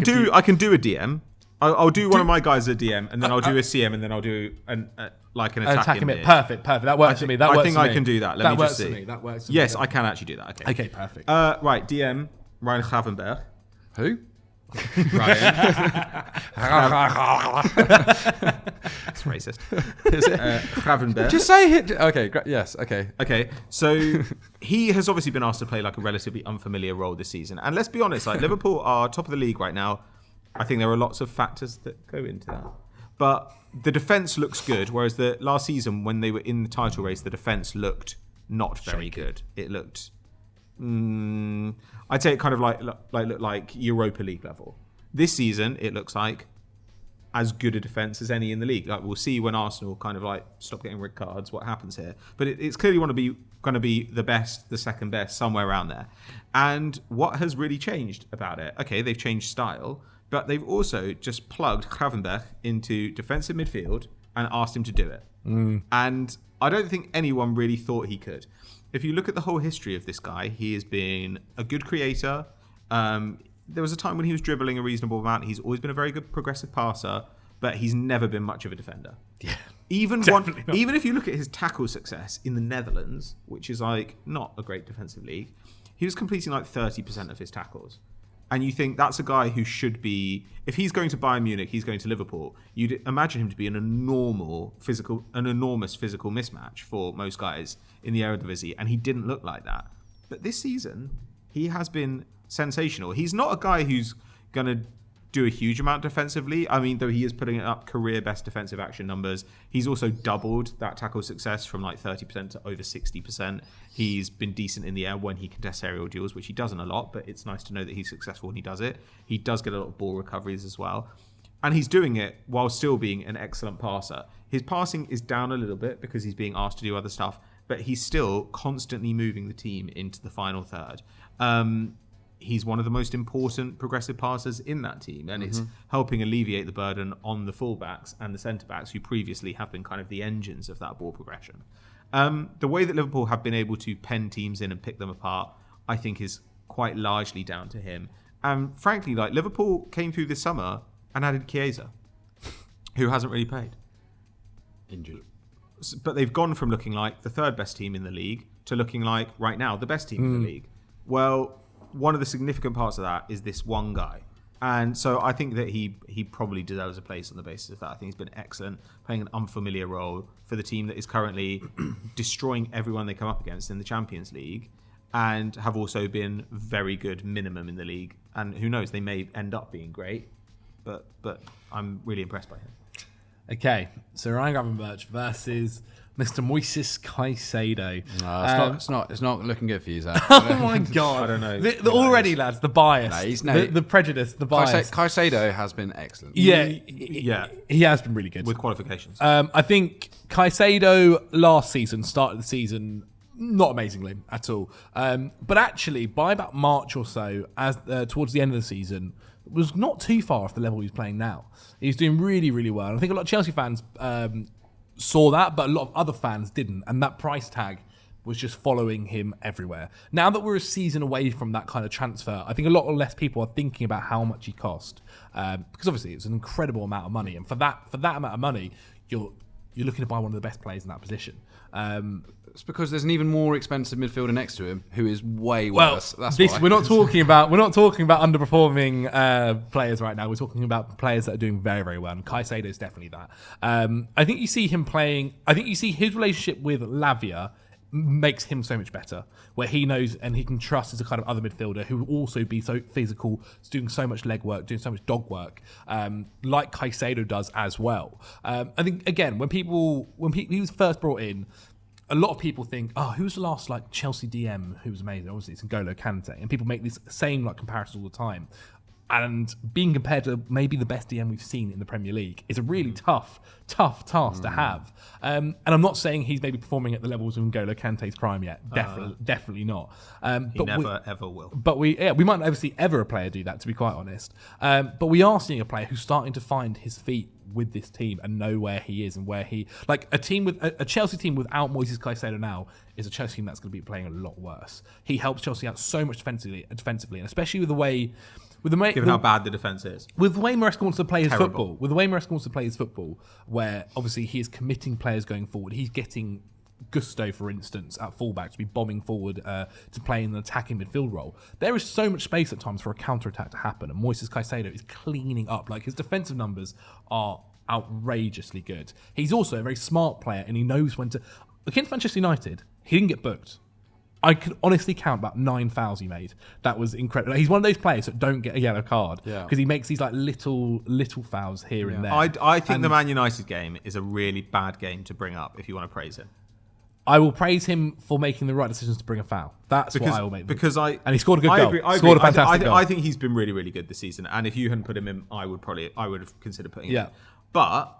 do a DM. I'll do one of my guys a DM, and then I'll do a CM, and then I'll do an attacking mid. Perfect. That works for me. I think I can do that. Let me just see. That works for me. Yes, me. I can actually do that. Okay, perfect. Right, DM Ryan Gravenberch. Who? Ryan. That's racist. Is it? Gravenberch. Just say it. Okay. Yes. Okay. Okay. So he has obviously been asked to play like a relatively unfamiliar role this season, and let's be honest, like Liverpool are top of the league right now. I think there are lots of factors that go into that, but the defense looks good. Whereas the last season, when they were in the title race, the defense looked not very good. It looked. I'd say it kind of looked like Europa League level. This season, it looks like as good a defence as any in the league. Like we'll see when Arsenal kind of like stop getting red cards, what happens here. But it's clearly going to be the best, the second best, somewhere around there. And what has really changed about it? Okay, they've changed style, but they've also just plugged Gravenberch into defensive midfield and asked him to do it. And I don't think anyone really thought he could. If you look at the whole history of this guy, he has been a good creator. There was a time when he was dribbling a reasonable amount. He's always been a very good progressive passer, but he's never been much of a defender. Yeah, even if you look at his tackle success in the Netherlands, which is like not a great defensive league, he was completing like 30% of his tackles. And you think that's a guy who should be, if he's going to Bayern Munich, he's going to Liverpool, you'd imagine him to be an enormous physical mismatch for most guys in the Eredivisie, and he didn't look like that. But this season, he has been sensational. He's not a guy who's going to do a huge amount defensively. I mean, though he is putting up career best defensive action numbers. He's also doubled that tackle success from like 30% to over 60%. He's been decent in the air when he contests aerial duels, which he doesn't a lot, but it's nice to know that he's successful when he does it. He does get a lot of ball recoveries as well. And he's doing it while still being an excellent passer. His passing is down a little bit because he's being asked to do other stuff, but he's still constantly moving the team into the final third. He's one of the most important progressive passers in that team, and it's helping alleviate the burden on the fullbacks and the centre-backs, who previously have been kind of the engines of that ball progression. The way that Liverpool have been able to pen teams in and pick them apart, I think is quite largely down to him. And frankly, like Liverpool came through this summer and added Chiesa, who hasn't really played. Injured. But they've gone from looking like the third best team in the league to looking like, right now, the best team in the league. Well, one of the significant parts of that is this one guy. And so I think that he probably deserves a place on the basis of that. I think he's been excellent, playing an unfamiliar role for the team that is currently destroying everyone they come up against in the Champions League, and have also been very good minimum in the league. And who knows, they may end up being great, but I'm really impressed by him. Okay, so Ryan Gravenberch versus Mr. Moises Caicedo. It's not looking good for you, Zach. Oh my god! I don't know. Already, lads, the bias, No, the prejudice, the bias. Caicedo has been excellent. Yeah, Yeah. he has been really good With qualifications. I think Caicedo last season started the season not amazingly at all, but actually by about March or so, as towards the end of the season, was not too far off the level he's playing now. He's doing really, really well. And I think a lot of Chelsea fans saw that, but a lot of other fans didn't. And that price tag was just following him everywhere. Now that we're a season away from that kind of transfer, I think a lot less people are thinking about how much he cost, because obviously it's an incredible amount of money. And for that amount of money, you're looking to buy one of the best players in that position. It's because there's an even more expensive midfielder next to him who is way worse. That's why. We're not talking about underperforming players right now. We're talking about players that are doing very, very well. And Caicedo is definitely that. I think you see him playing. I think you see his relationship with Lavia makes him so much better, where he knows and he can trust as a kind of other midfielder who will also be so physical, doing so much leg work, doing so much dog work, like Caicedo does as well. I think again when he was first brought in, a lot of people think, oh, who's the last like Chelsea DM who was amazing? Obviously, it's N'Golo Kante, and people make this same like comparisons all the time. And being compared to maybe the best DM we've seen in the Premier League is a really tough task to have. And I'm not saying he's maybe performing at the levels of N'Golo Kante's prime yet. Definitely not. He never ever will. But we might never see ever a player do that, to be quite honest. But we are seeing a player who's starting to find his feet with this team and know where he is and where he like a team with a Chelsea team without Moises Caicedo now is a Chelsea team that's going to be playing a lot worse. He helps Chelsea out so much defensively, and especially with the way. Given how bad the defence is. With the way Maresca wants to play his football, where obviously he is committing players going forward. He's getting Gusto, for instance, at fullback to be bombing forward to play in an attacking midfield role. There is so much space at times for a counter-attack to happen, and Moises Caicedo is cleaning up. Like, his defensive numbers are outrageously good. He's also a very smart player, and he knows when to... Against Manchester United, he didn't get booked. I could honestly count about 9 fouls he made. That was incredible. He's one of those players that don't get a yellow card because he makes these like little fouls here and there. I think the Man United game is a really bad game to bring up if you want to praise him. I will praise him for making the right decisions to bring a foul. That's what I will make. And he scored a good goal. I scored a fantastic goal. I think he's been really, really good this season. And if you hadn't put him in, I would have considered putting him in. But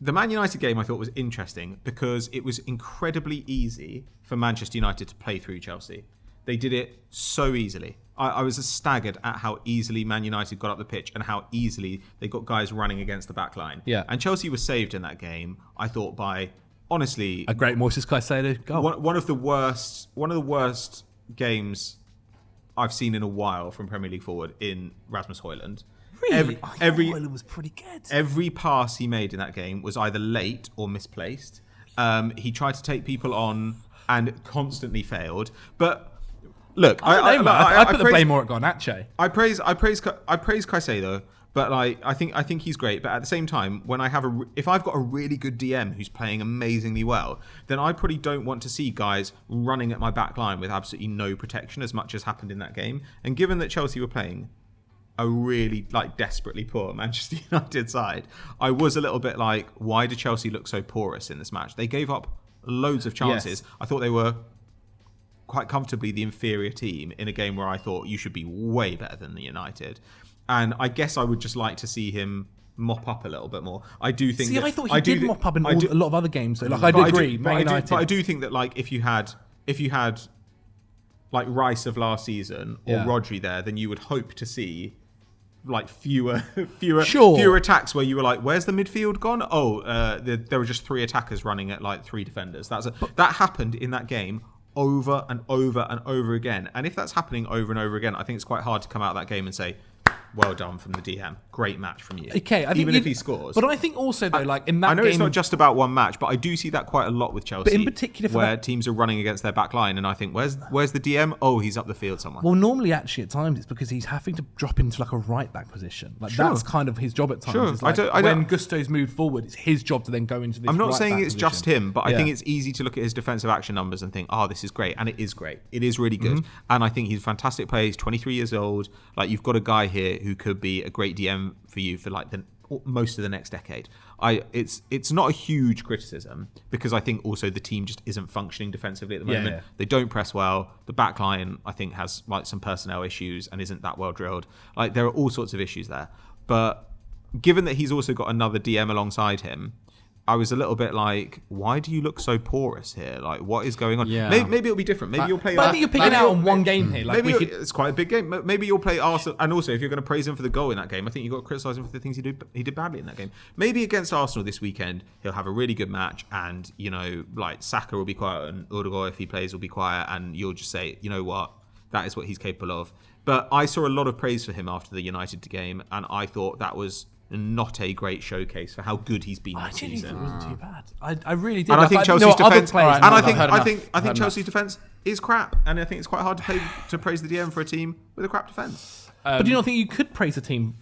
the Man United game I thought was interesting because it was incredibly easy for Manchester United to play through Chelsea. They did it so easily. I was staggered at how easily Man United got up the pitch and how easily they got guys running against the back line. Yeah. And Chelsea was saved in that game, I thought, by, honestly... a great Moises Caicedo goal. One of the worst games I've seen in a while from Premier League forward in Rasmus Højlund. Really? Højlund was pretty good. Every pass he made in that game was either late or misplaced. He tried to take people on and constantly failed. But look, I put the blame more at Garnacho. I praise Caicedo, but I think he's great. But at the same time, when if I've got a really good DM who's playing amazingly well, then I probably don't want to see guys running at my back line with absolutely no protection, as much as happened in that game. And given that Chelsea were playing a really desperately poor Manchester United side, I was a little bit like, why do Chelsea look so porous in this match? They gave up loads of chances. Yes. I thought they were quite comfortably the inferior team in a game where I thought you should be way better than the United. And I guess I would just like to see him mop up a little bit more. I do think. I thought he did mop up in a lot of other games. So I do agree. But I do think that if you had like Rice of last season or Rodri there, then you would hope to see fewer attacks where you were like, where's the midfield gone? There were just 3 attackers running at 3 defenders. That happened in that game over and over and over again. And if that's happening over and over again, I think it's quite hard to come out of that game and say, well done from the DM. Great match from you. Okay, even if he scores. But I think also though, in that I know game, it's not just about one match, but I do see that quite a lot with Chelsea. But in particular, where teams are running against their back line, and I think, where's the DM? Oh, he's up the field somewhere. Well, normally actually at times it's because he's having to drop into a right back position. That's kind of his job at times. Sure. When Gusto's moved forward, it's his job to then go into this. I'm not saying it's position. just him, but I think it's easy to look at his defensive action numbers and think, oh, this is great, and it is great. It is really good, and I think he's a fantastic player. He's 23 years old. You've got a guy here who could be a great DM for you for most of the next decade. It's not a huge criticism because I think also the team just isn't functioning defensively at the moment. Yeah. They don't press well. The back line, I think, has like some personnel issues and isn't that well drilled. Like there are all sorts of issues there. But given that he's also got another DM alongside him, I was a little bit like, why do you look so porous here? Like, what is going on? Yeah. Maybe it'll be different. Maybe you'll play. But I think you're picking out on one game here. Like Maybe it's quite a big game. Maybe you'll play Arsenal. And also, if you're going to praise him for the goal in that game, I think you've got to criticise him for the things he did badly in that game. Maybe against Arsenal this weekend, he'll have a really good match, and like Saka will be quiet, and Odegaard, if he plays, will be quiet, and you'll just say, you know what, that is what he's capable of. But I saw a lot of praise for him after the United game, and I thought that was not a great showcase for how good he's been this season. It wasn't too bad. I really did. And I think Chelsea's defense, players, and I think Chelsea's defense is crap, and I think it's quite hard to praise the DM for a team with a crap defense. But do you not think you could praise a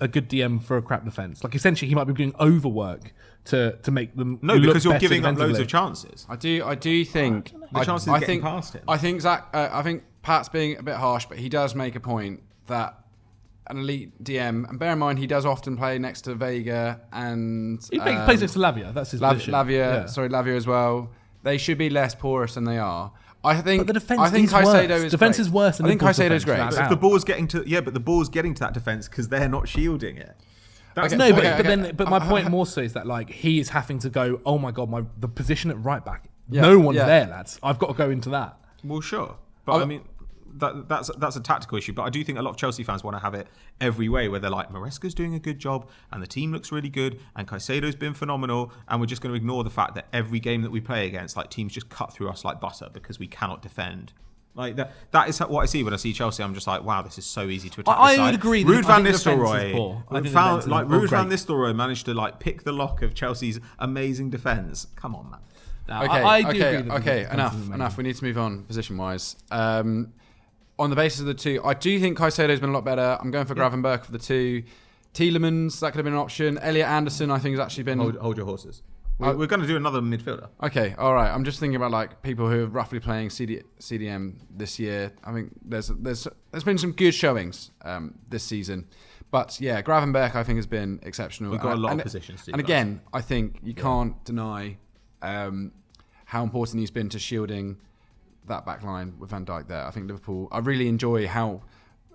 good DM for a crap defense? Like essentially, he might be doing overwork to make them. No, because you're giving up loads of chances. I do think The chances of getting past him. I think I think Pat's being a bit harsh, but he does make a point that an elite DM, and bear in mind he does often play next to Vega and He plays next to Lavia. That's his position. Lavia as well. They should be less porous than they are. I think. But the defense I think is Caicedo worse. is Defense great. is worse than I think Liverpool's Caicedo's defense. great. But the ball's getting to that defense because they're not shielding it. That's No, the but my point more so is that like he is having to go. Oh my god, the position at right back. Yeah, No one's yeah. there, lads. I've got to go into that. Well, sure, but I mean. That's a tactical issue, but I do think a lot of Chelsea fans want to have it every way, where they're like, Maresca's doing a good job, and the team looks really good, and Caicedo's been phenomenal, and we're just going to ignore the fact that every game that we play against, like teams just cut through us like butter because we cannot defend. Like that is what I see when I see Chelsea. I'm just like, wow, this is so easy to attack. I would agree. Ruud van I think the defense is Nistelrooy, poor. I think the defense is Ruud van great. Nistelrooy managed to like pick the lock of Chelsea's amazing defense. Come on, man. No, Okay, I do agree that the okay. defense Enough, is amazing. enough. We need to move on position-wise. On the basis of the two, I do think Caicedo's been a lot better. I'm going for Gravenberch for the two. Tielemans, that could have been an option. Elliot Anderson, I think, has actually been... Hold your horses. We're going to do another midfielder. Okay, all right. I'm just thinking about like people who are roughly playing CDM this year. I think there's been some good showings this season. But yeah, Gravenberch, I think, has been exceptional. We've got a lot of positions to And guys. again, I think you can't deny how important he's been to shielding that back line with Van Dijk there. I think Liverpool, I really enjoy how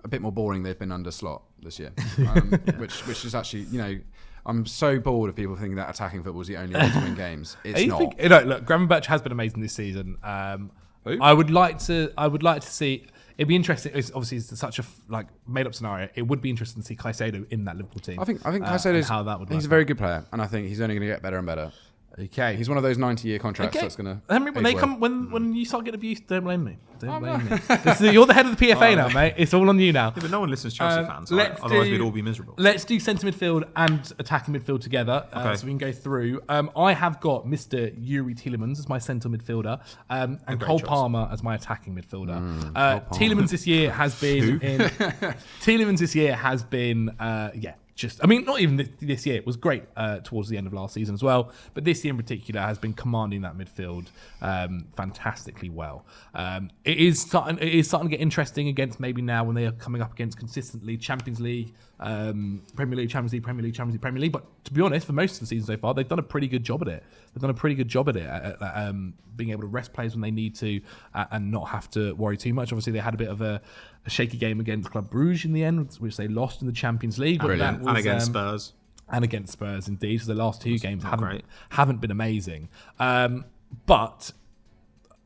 a bit more boring they've been under Slot this year, which is actually, I'm so bored of people thinking that attacking football is the only way to win games. It's not. Look, Gravenberch has been amazing this season. I would like to see. It'd be interesting. Obviously, it's such a made up scenario. It would be interesting to see Caicedo in that Liverpool team. I think Caicedo's how that would work he's a very good player, and I think he's only going to get better and better. Okay, He's one of those 90-year contracts that's going to. Henry, when you start getting abused, don't blame me. Don't blame me. You're the head of the PFA now, mate. It's all on you now. Yeah, but no one listens to Chelsea fans. Right? Otherwise, we'd all be miserable. Let's do centre midfield and attacking midfield together, Okay. so we can go through. I have got Mr. Yuri Tielemans as my centre midfielder, and Cole choice. Palmer as my attacking midfielder. Tielemans this year has been Tielemans this year has been not even this year. It was great towards the end of last season as well. But this year in particular has been commanding that midfield fantastically well. It is starting to get interesting against maybe now when they are coming up against consistently Champions League, Premier League, Champions League, Premier League, Champions League, Premier League. But to be honest, for most of the season so far, they've done a pretty good job at it. At being able to rest players when they need to and not have to worry too much. Obviously, they had a bit of a shaky game against Club Brugge in the end, which they lost in the Champions League. But that was, And against Spurs. And against Spurs, indeed. So the last two games not haven't been amazing. But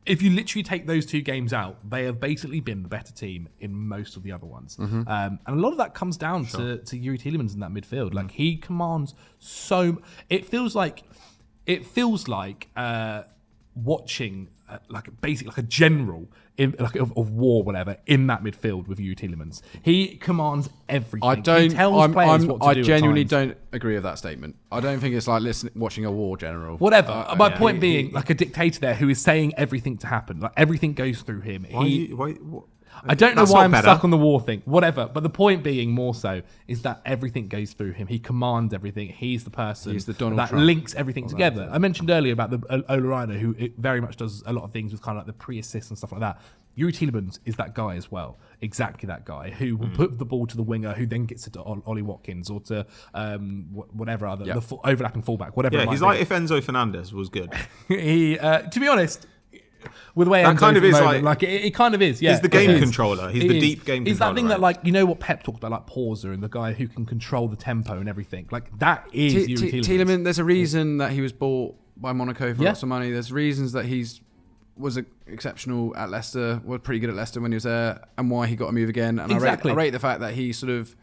if you literally take those two games out, they have basically been the better team in most of the other ones. And a lot of that comes down to Yuri Tielemans in that midfield. Like he commands so. It feels like watching basically like a general in of war, whatever, in that midfield with Yuri Tielemans. He commands everything. He tells players what to do. I genuinely at times. don't agree with that statement. I don't think it's like watching a war general. Whatever. My point being, like a dictator there who is saying everything to happen. Like everything goes through him. I don't know why I'm stuck on the war thing. Whatever. But the point being more so is that everything goes through him. He commands everything. He's the person He's the Donald that Trump. links everything together. I mentioned earlier about the Ola Reiner, who very much does a lot of things with kind of like the pre-assist and stuff like that. Yuri Tielemans is that guy as well. Exactly that guy who will put the ball to the winger, who then gets it to Ollie Watkins or to whatever other the overlapping fullback, whatever. Yeah, it might he's be. like if Enzo Fernandez was good. He, to be honest, with the way That Enzo's kind of at the is moment, like- it kind of is. Yeah, He's the game controller. He's the deep game He's controller. that thing that, right? like, you know what Pep talked about, like Pauser and the guy who can control the tempo and everything. Like that is Yuri Tielemans. Tielemans, there's a reason that he was bought by Monaco for lots of money. There's reasons that was exceptional at Leicester, was pretty good at Leicester when he was there, and why he got a move again. And Exactly. I rate the fact that he sort of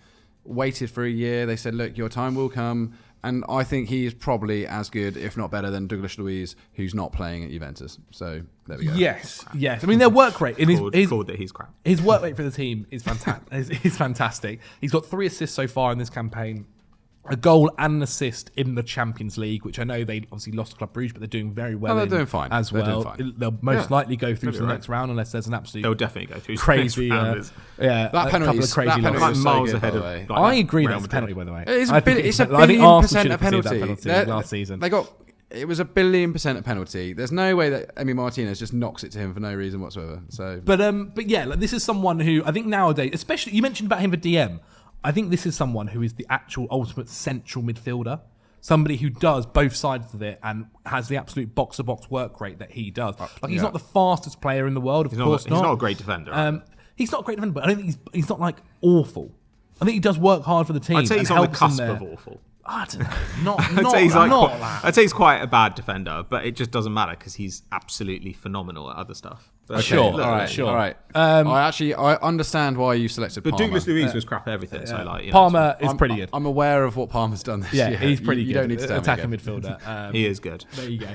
waited for a year. They said, look, your time will come. And I think he is probably as good, if not better, than Douglas Luiz, who's not playing at Juventus. So there we go. Yes. I mean, their work rate in called that he's crap. his work rate for the team is fantastic. is fantastic. He's got 3 assists so far in this campaign. A goal and an assist in the Champions League, which I know they obviously lost to Club Brugge, but they're doing very well. they're doing fine. as They're well. doing fine. They'll most likely go through to the right. next round unless there's an absolute They'll definitely go through crazy, rounders. that That penalty couple of crazy that penalty losses. was miles so ahead good, of. by the way. Like, I agree Real that's a Madrid. penalty, by the way. It's I a think billion I think Arsenal should % a have conceded penalty. that penalty last season. It was a billion % a penalty. There's no way that Emi Martinez just knocks it to him for no reason whatsoever. So, But yeah, like, this is someone who I think nowadays, especially you mentioned about him for DM. I think this is someone who is the actual ultimate central midfielder. Somebody who does both sides of it and has the absolute box-to-box work rate that he does. Like he's not the fastest player in the world, of course not. He's not a great defender. He's not a great defender, but I don't think he's not like awful. I think he does work hard for the team. I'd say and he's on the helps them cusp there. of awful. I don't know. I'd say he's quite a bad defender, but it just doesn't matter because he's absolutely phenomenal at other stuff. But Sure. look, All right. all right. I understand why you selected But Palmer. Douglas Luiz was crap at everything. So like, you know, Palmer is pretty good. I'm aware of what Palmer's done this Yeah, year. he's pretty You good. don't need to tell attacking me again. midfielder. he is good. There you go.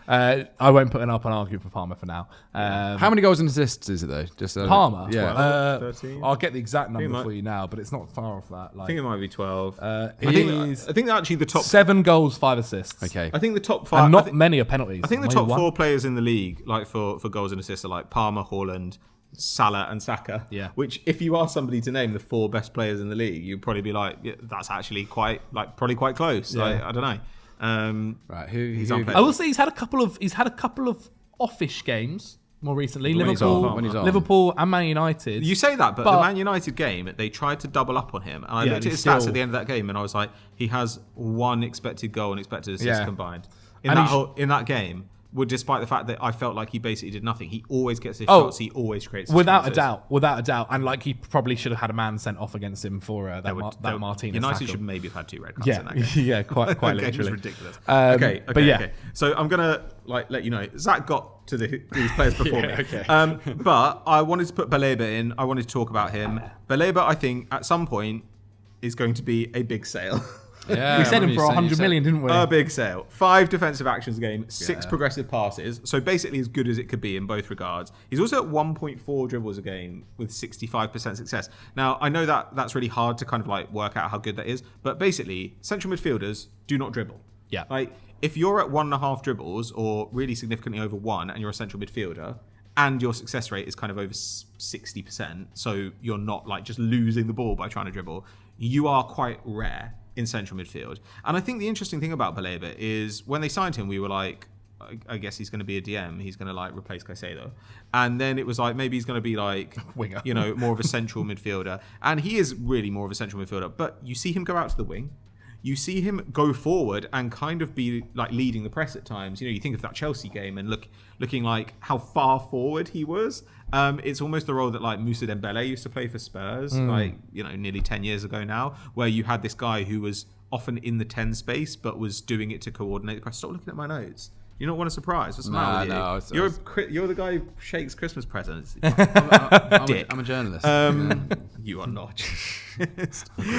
I won't put up an argument for Palmer for now. How many goals and assists is it though? Just Palmer? Yeah. 13. I'll get the exact number might- for you now, but it's not far off that. I Like, think it might be 12. I I think actually the top. 7 goals, 5 assists. Okay. I think the top 5. And not many are penalties. I think the Maybe top 1. 4 players in the league, like for goals and assists, are like Palmer, Haaland, Salah, and Saka. Yeah. Which, if you ask somebody to name the 4 best players in the league, you'd probably be like, yeah, that's actually probably quite close. Yeah. Like, I don't know. Right. He's who unplayable. I will say he's had a couple of offish games more recently. When he's on. Liverpool and Man United. You say that, but But- the Man United game, they tried to double up on him. And I Yeah, looked and at his still- stats at the end of that game, and I was like, he has 1 expected goal and expected assist Yeah. combined. And In that game, despite the fact that I felt like he basically did nothing, he always gets his Oh, shots, he always creates his without a chances. doubt, and like he probably should have had a man sent off against him for that Martinez United tackle. should maybe have had 2 red cards Yeah, in that game. yeah, quite That game was literally. ridiculous. Okay. So I'm gonna let you know. Zach got to these players before me. Okay. But I wanted to put Baleba in. I wanted to talk about him. Baleba, I think, at some point, is going to be a big sale. Yeah, We said him for 100 100 million, didn't we? A big sale. 5 defensive actions a game, 6 progressive passes. So basically as good as it could be in both regards. He's also at 1.4 dribbles a game with 65% success. Now, I know that that's really hard to kind of like work out how good that is. But basically, central midfielders do not dribble. Yeah. Like, if you're at 1.5 dribbles or really significantly over 1 and you're a central midfielder and your success rate is kind of over 60%, so you're not like just losing the ball by trying to dribble, you are quite rare in central midfield. And I think the interesting thing about Baleba is when they signed him, we were like, I guess he's going to be a DM. He's going to like replace Caicedo. And then it was like, maybe he's going to be like, Winger. you know, more of a central midfielder. And he is really more of a central midfielder. But you see him go out to the wing. You see him go forward and kind of be like leading the press at times. You know, you think of that Chelsea game and looking like how far forward he was. It's almost the role that like Moussa Dembele used to play for Spurs, like, you know, nearly 10 years ago now, where you had this guy who was often in the 10 space, but was doing it to coordinate the press. Stop looking at my notes. You don't want a surprise. What's the matter with you? You're the guy who shakes Christmas presents. I'm a journalist. You are not.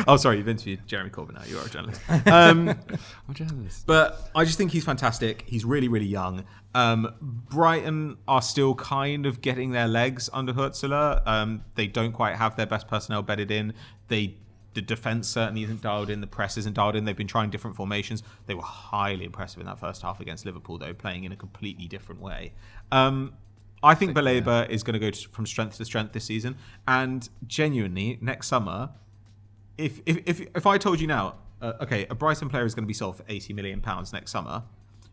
Oh, sorry, you've interviewed Jeremy Corbyn now. You are a journalist. I'm a journalist. But I just think he's fantastic. He's really, really young. Brighton are still kind of getting their legs under Hutzler. They don't quite have their best personnel bedded in. The defense certainly isn't dialed in. The press isn't dialed in. They've been trying different formations. They were highly impressive in that first half against Liverpool, though, playing in a completely different way. I think Baleba is going to go from strength to strength this season. And genuinely, next summer, if I told you now, okay, a Brighton player is going to be sold for £80 million next summer,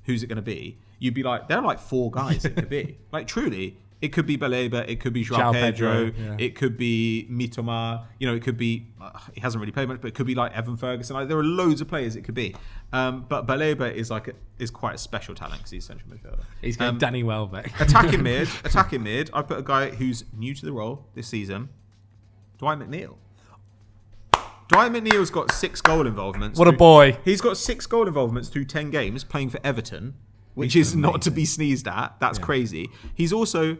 who's it going to be? You'd be like, there are like 4 guys it could be. Like, truly, It could be Baleba, it could be João João Pedro, Pedro, yeah. it could be Mitoma, it could be, he hasn't really played much, but it could be like Evan Ferguson. Like, there are loads of players it could be. But Baleba is quite a special talent because he's a central midfielder. He's going Danny Welbeck. Attacking mid, I put a guy who's new to the role this season, Dwight McNeil. Dwight McNeil's got 6 goal involvements. What a boy. He's got 6 goal involvements through 10 games playing for Everton, which is not to be sneezed at. That's crazy. He's also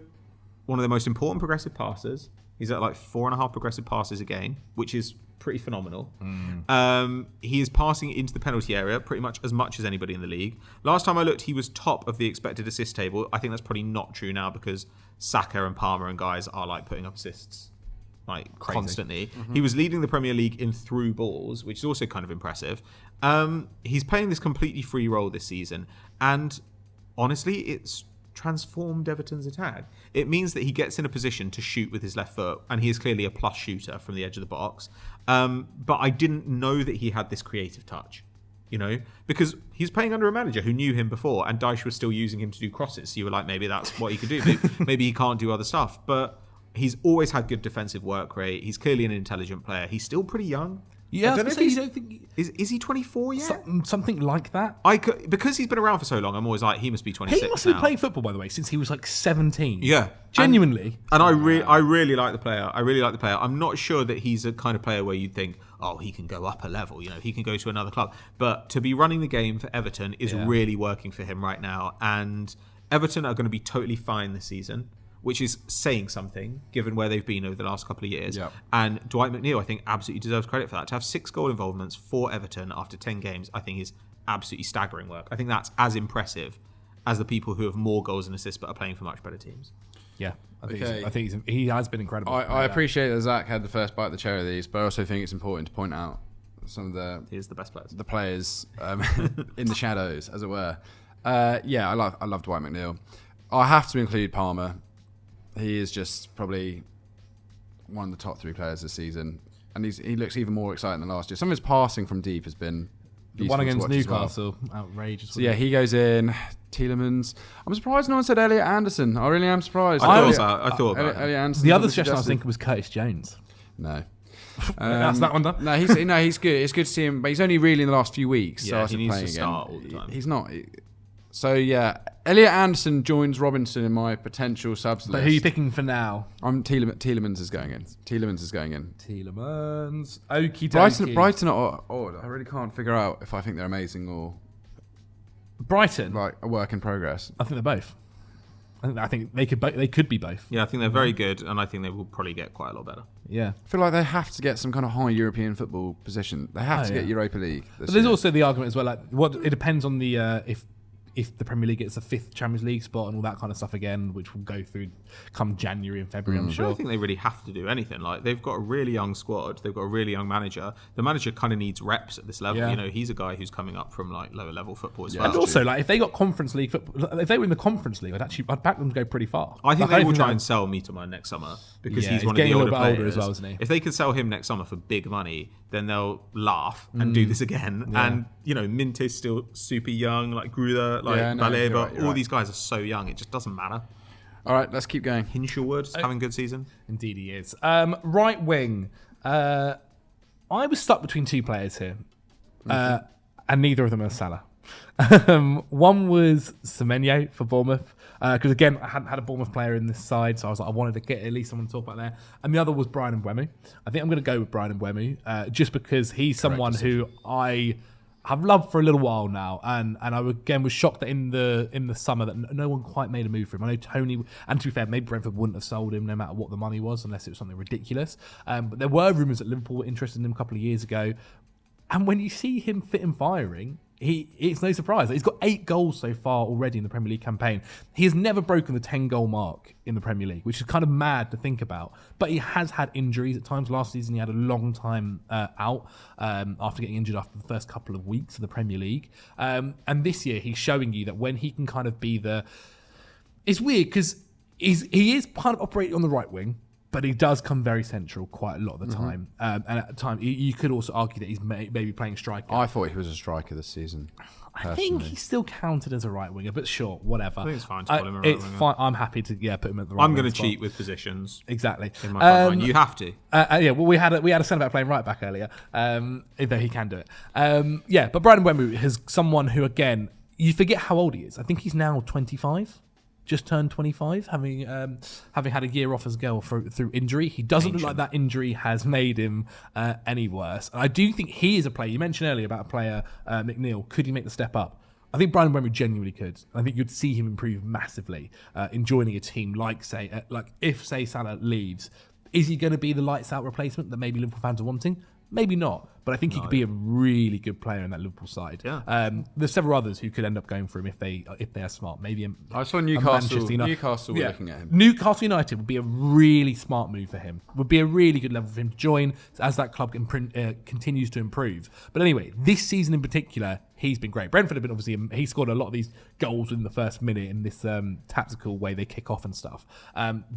one of the most important progressive passers. He's at like 4.5 progressive passes a game, which is pretty phenomenal. He is passing into the penalty area pretty much as anybody in the league. Last time I looked, he was top of the expected assist table. I think that's probably not true now because Saka and Palmer and guys are like putting up assists like constantly. He was leading the Premier League in through balls, which is also kind of impressive. He's playing this completely free role this season, and honestly, it's transformed Everton's attack. It means that he gets in a position to shoot with his left foot, and he is clearly a plus shooter from the edge of the box. But I didn't know that he had this creative touch, because he was playing under a manager who knew him before, and Dyche was still using him to do crosses. So you were like, maybe that's what he could do. Maybe he can't do other stuff, but he's always had good defensive work rate. He's clearly an intelligent player. He's still pretty young. Yeah, I don't know if you don't think is he 24 yet? something like that? Because he's been around for so long, I'm always like, he must be 26 He must have now. been playing football, by the way, since he was like 17. Yeah, Genuinely. And I really like the player. I'm not sure that he's a kind of player where you'd think, oh, he can go up a level. He can go to another club. But to be running the game for Everton is really working for him right now. And Everton are going to be totally fine this season, which is saying something given where they've been over the last couple of years. Yep. And Dwight McNeil, I think, absolutely deserves credit for that. To have 6 goal involvements for Everton after 10 games, I think is absolutely staggering work. I think that's as impressive as the people who have more goals and assists but are playing for much better teams. Yeah, I think he has been incredible. I appreciate that Zach had the first bite of the cherry of these, but I also think it's important to point out some of He is the best players. the players in the shadows, as it were. I love Dwight McNeil. I have to include Palmer. He is just probably one of the top 3 players this season, and he looks even more exciting than last year. Some of his passing from deep has been the one against to watch Newcastle, outrageous. So he goes in. Tielemans. I'm surprised no one said Elliot Anderson. I really am surprised. I thought about Elliot Anderson. The other suggestion I was thinking was Curtis Jones. No. That's that one done. No, he's good. It's good to see him, but he's only really in the last few weeks. Yeah, started he needs playing to again. start all the time. He's not. So yeah, Elliot Anderson joins Robinson in my potential subs list. But who are you picking for now? Tielemans is going in. Tielemans. Okie dokie. Brighton are odd. I really can't figure out if I think they're amazing or Brighton. like a work in progress. I think they're both. I think they could be both. Yeah, I think they're very good, and I think they will probably get quite a lot better. Yeah. I feel like they have to get some kind of high European football position. They have to get Europa League. But there's also the argument as well, like it depends on the if the Premier League gets a 5th Champions League spot and all that kind of stuff again, which will go through come January and February, I'm I sure. don't think they really have to do anything. Like, they've got a really young squad. They've got a really young manager. The manager kind of needs reps at this level. Yeah. He's a guy who's coming up from like lower level football as well. And also, like, if they got Conference League football, if they were in the Conference League, I'd back them to go pretty far. I think like, they will try and sell Mitoma next summer because Yeah, he's he's one of the getting a older little bit older players as well, isn't he? If they could sell him next summer for big money, then they'll laugh and do this again. Yeah. And Minte's still super young, like Gruder, like Baleba. All these guys are so young, it just doesn't matter. All right, let's keep going. Hinshelwood's having a good season. Indeed, he is. Right wing. I was stuck between 2 players here, and neither of them are Salah. One was Semenyo for Bournemouth, because again, I hadn't had a Bournemouth player in this side, so I was like, I wanted to get at least someone to talk about there. And the other was Bryan Mbeumo. I think I'm going to go with Bryan Mbeumo, just because he's someone who I have loved for a little while now, and I again was shocked that in the summer that no one quite made a move for him. I know Tony, and to be fair, maybe Brentford wouldn't have sold him no matter what the money was, unless it was something ridiculous. But there were rumours that Liverpool were interested in him a couple of years ago, and when you see him fit and firing, it's no surprise. He's got 8 goals so far already in the Premier League campaign. He has never broken the 10-goal mark in the Premier League, which is kind of mad to think about. But he has had injuries at times. Last season, he had a long time out after getting injured after the first couple of weeks of the Premier League. And this year, he's showing you that when he can kind of be the... It's weird because he is kind of operating on the right wing, but he has had injuries at times. Last season, he had a long time out after getting injured after the first couple of weeks of the Premier League. And this year, he's showing you that when he can kind of be the... It's weird because he is kind of operating on the right wing, but he has had injuries at times. Last season, he had a long time out after getting injured after the first couple of weeks of the Premier League. And this year, he's showing you that when he can kind of be the... It's weird because but he does come very central quite a lot of the time. And at the time, you could also argue that he's maybe playing striker. I thought he was a striker this season. I think he's still counted as a right winger, but sure, whatever. I think it's fine to call him a right winger. Fine. I'm happy to put him at the right. I'm going to cheat with positions. Exactly. In my front line. You have to. Yeah, well, we had a centre back playing right back earlier, though he can do it. But Bryan Mbeumo is someone who, again, you forget how old he is. I think he's now 25. Just turned 25, having had a year off as well through injury. He doesn't look like that injury has made him any worse. And I do think he is a player. You mentioned earlier about a player, McNeil. Could he make the step up? I think Bryan Mbeumo genuinely could. I think you'd see him improve massively in joining a team like if Salah leaves. Is he going to be the lights out replacement that maybe Liverpool fans are wanting? Maybe not, but I think he could be a really good player in that Liverpool side. Yeah. There's several others who could end up going for him if they are smart. Maybe I saw Newcastle. Newcastle were looking at him. Newcastle United would be a really smart move for him. Would be a really good level for him to join as that club continues to improve. But anyway, this season in particular, he's been great. Brentford have been obviously, he scored a lot of these goals in the first minute in this tactical way they kick off and stuff.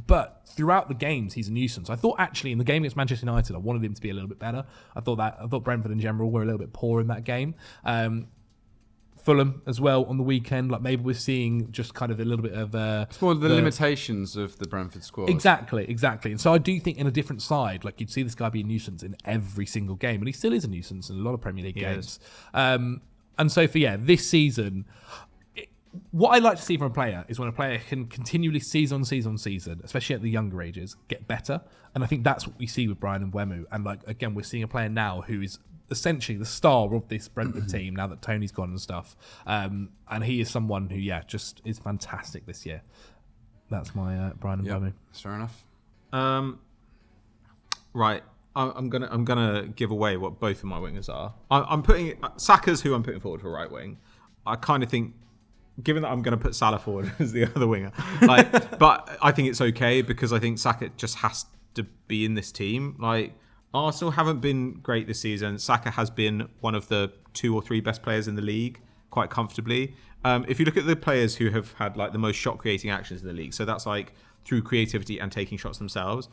But throughout the games, he's a nuisance. I thought actually in the game against Manchester United, I wanted him to be a little bit better. I thought Brentford in general were a little bit poor in that game. Fulham as well on the weekend. Like maybe we're seeing just kind of a little bit of it's more the limitations of the Brentford squad. Exactly. And so I do think in a different side, like you'd see this guy be a nuisance in every single game, and he still is a nuisance in a lot of Premier League games. And so for this season, what I like to see from a player is when a player can continually season, especially at the younger ages, get better. And I think that's what we see with Bryan Mbeumo. And like again, we're seeing a player now who is essentially the star of this Brentford team now that Tony's gone and stuff. And he is someone who, just is fantastic this year. That's my Bryan Mbeumo. That's fair enough. Right. I'm gonna give away what both of my wingers are. I'm putting Saka's who I'm putting forward for right wing. I kind of think, given that I'm going to put Salah forward as the other winger, but I think it's okay because I think Saka just has to be in this team. Like Arsenal haven't been great this season. Saka has been one of the 2 or 3 best players in the league quite comfortably. If you look at the players who have had like the most shot creating actions in the league, so that's like through creativity and taking shots themselves.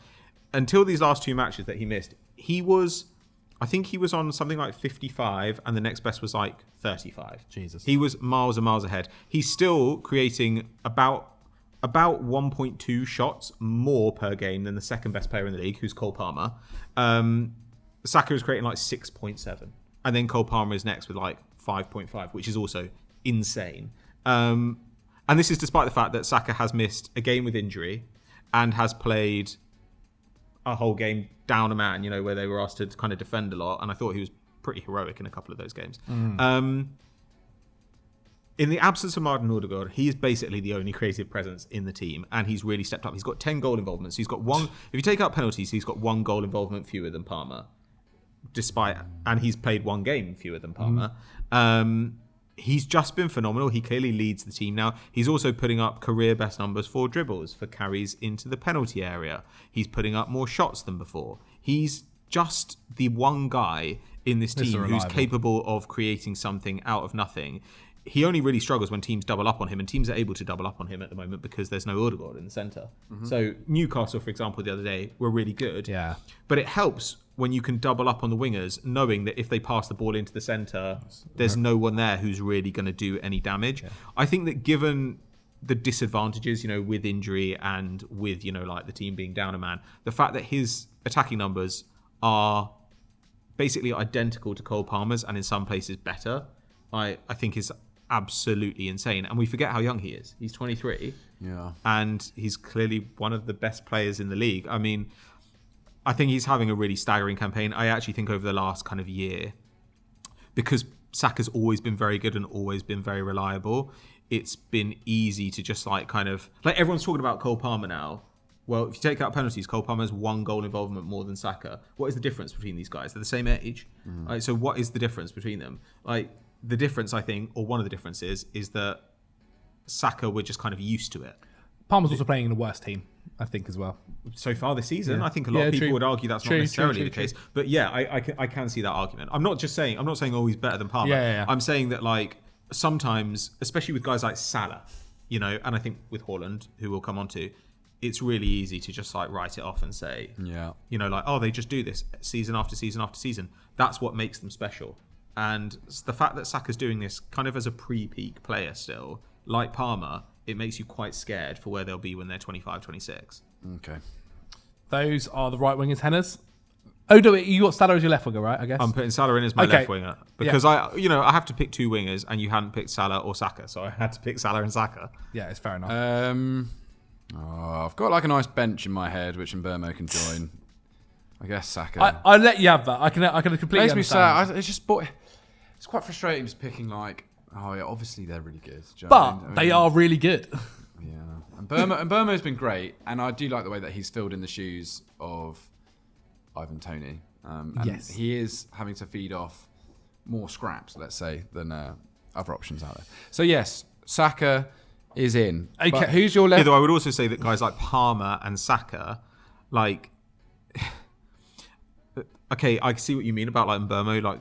Until these last 2 matches that he missed, I think he was on something like 55 and the next best was like 35. Jesus. He was miles and miles ahead. He's still creating about 1.2 shots more per game than the second best player in the league, who's Cole Palmer. Saka is creating like 6.7. And then Cole Palmer is next with like 5.5, which is also insane. And this is despite the fact that Saka has missed a game with injury and has played a whole game down a man, where they were asked to kind of defend a lot. And I thought he was pretty heroic in a couple of those games. In the absence of Martin Odegaard, he is basically the only creative presence in the team, and he's really stepped up. He's got 10 goal involvements. He's got one. If you take out penalties, he's got 1 goal involvement fewer than Palmer, and he's played 1 game fewer than Palmer. He's just been phenomenal. He clearly leads the team now. He's also putting up career best numbers for dribbles, for carries into the penalty area. He's putting up more shots than before. He's just the one guy in this team who's capable of creating something out of nothing. He only really struggles when teams double up on him, and teams are able to double up on him at the moment because there's no Odegaard in the centre. So Newcastle, for example, the other day were really good. Yeah. But it helps when you can double up on the wingers, knowing that if they pass the ball into the centre, there's no one there who's really going to do any damage. Yeah. I think that given the disadvantages, with injury and with, like the team being down a man, the fact that his attacking numbers are basically identical to Cole Palmer's and in some places better, I think is absolutely insane. And we forget how young he is. He's 23. Yeah. And he's clearly one of the best players in the league. I mean, I think he's having a really staggering campaign. I actually think over the last kind of year, because Saka's always been very good and always been very reliable, it's been easy to just like everyone's talking about Cole Palmer now. Well, if you take out penalties, Cole Palmer has 1 goal involvement more than Saka. What is the difference between these guys? They're the same age. Right? So what is the difference between them? Like the difference, I think, or one of the differences is that Saka, we're just kind of used to it. Palmer's also playing in a worse team, I think, as well. So far this season, I think a lot of people would argue that's not necessarily the case. But yeah, I can see that argument. I'm not saying he's better than Palmer. Yeah. I'm saying that like sometimes, especially with guys like Salah, and I think with Haaland, who we'll come on to, it's really easy to just like write it off and say, like, oh, they just do this season after season after season. That's what makes them special. And the fact that Saka's doing this kind of as a pre-peak player still, like Palmer, it makes you quite scared for where they'll be when they're 25, 26. Okay. Those are the right wingers, Henners. Odo, you got Salah as your left winger, right? I guess I'm putting Salah in as my left winger because I have to pick two wingers, and you hadn't picked Salah or Saka, so I had to pick Salah and Saka. Yeah, it's fair enough. I've got like a nice bench in my head, which Mbermo can join. I guess Saka. I'll let you have that. I can completely Makes me understand. sad. It's quite frustrating just picking like, oh yeah, obviously they're really good. Do you know But what I mean? they are really good. Yeah, and Burma's been great, and I do like the way that he's filled in the shoes of Ivan Toney. And yes, he is having to feed off more scraps, let's say, than other options out there. So yes, Saka is in. Okay, but who's your left? Though I would also say that guys like Palmer and Saka, like, okay, I see what you mean about like Mbermo, like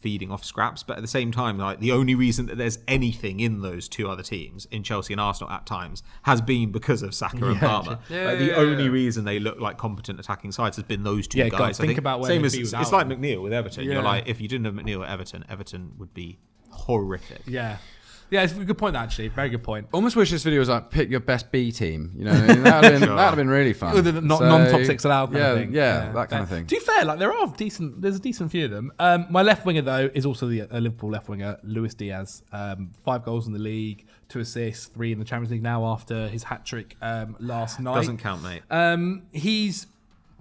feeding off scraps, but at the same time, like the only reason that there's anything in those two other teams, in Chelsea and Arsenal at times, has been because of Saka and Palmer. The only reason they look like competent attacking sides has been those two guys. Think about where same as be it's without like them. McNeil with Everton. You're like, if you didn't have McNeil at Everton would be horrific. Yeah, it's a good point, actually. Very good point. Almost wish this video was like, pick your best B team. You know, what I mean? that'd have been really fun. Non-top six allowed kind of thing. Yeah, that kind of thing. To be fair, like there's a decent few of them. My left winger, though, is also the Liverpool left winger, Luis Diaz. 5 goals in the league, 2 assists, 3 in the Champions League now after his hat-trick last night. Doesn't count, mate. He's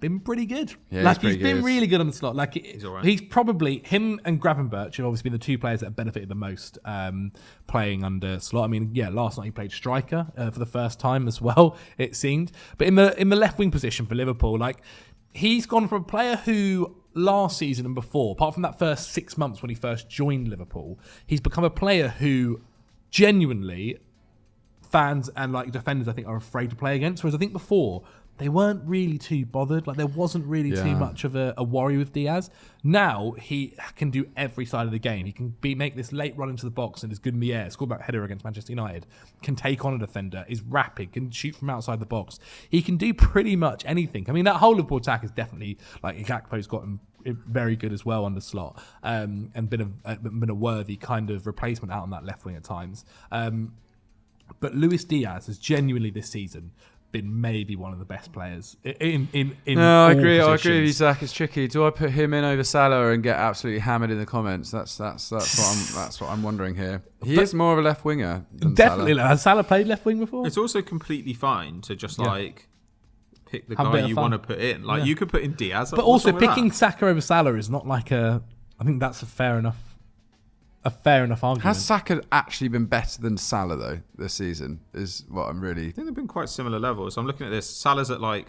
been pretty good. Yeah, he's been really good on the slot. Like he's all right. He's probably, him and Gravenberch have obviously been the two players that have benefited the most playing under slot. I mean, last night he played striker for the first time as well, it seemed. But in the left wing position for Liverpool, like he's gone from a player who last season and before, apart from that first 6 months when he first joined Liverpool, he's become a player who genuinely fans and like defenders I think are afraid to play against. Whereas I think before they weren't really too bothered. Like there wasn't really too much of a worry with Diaz. Now he can do every side of the game. He can make this late run into the box and is good in the air. Scored back header against Manchester United. Can take on a defender. Is rapid. Can shoot from outside the box. He can do pretty much anything. I mean, that whole Liverpool attack is definitely like Gakpo's gotten very good as well on the slot, and been a worthy kind of replacement out on that left wing at times. But Luis Diaz has genuinely this season been maybe one of the best players in No, I agree. all I agree with you, positions. Zach. It's tricky. Do I put him in over Salah and get absolutely hammered in the comments? That's what I'm wondering here. He is more of a left winger than Definitely. Salah. Has Salah played left wing before? It's also completely fine to just like pick the Have a bit guy of you fun. want to put in. Like you could put in Diaz, But also picking Saka over Salah is not like I think that's a fair enough argument. Has Saka actually been better than Salah though this season? Is what I'm really. I think they've been quite similar levels. So I'm looking at this. Salah's at like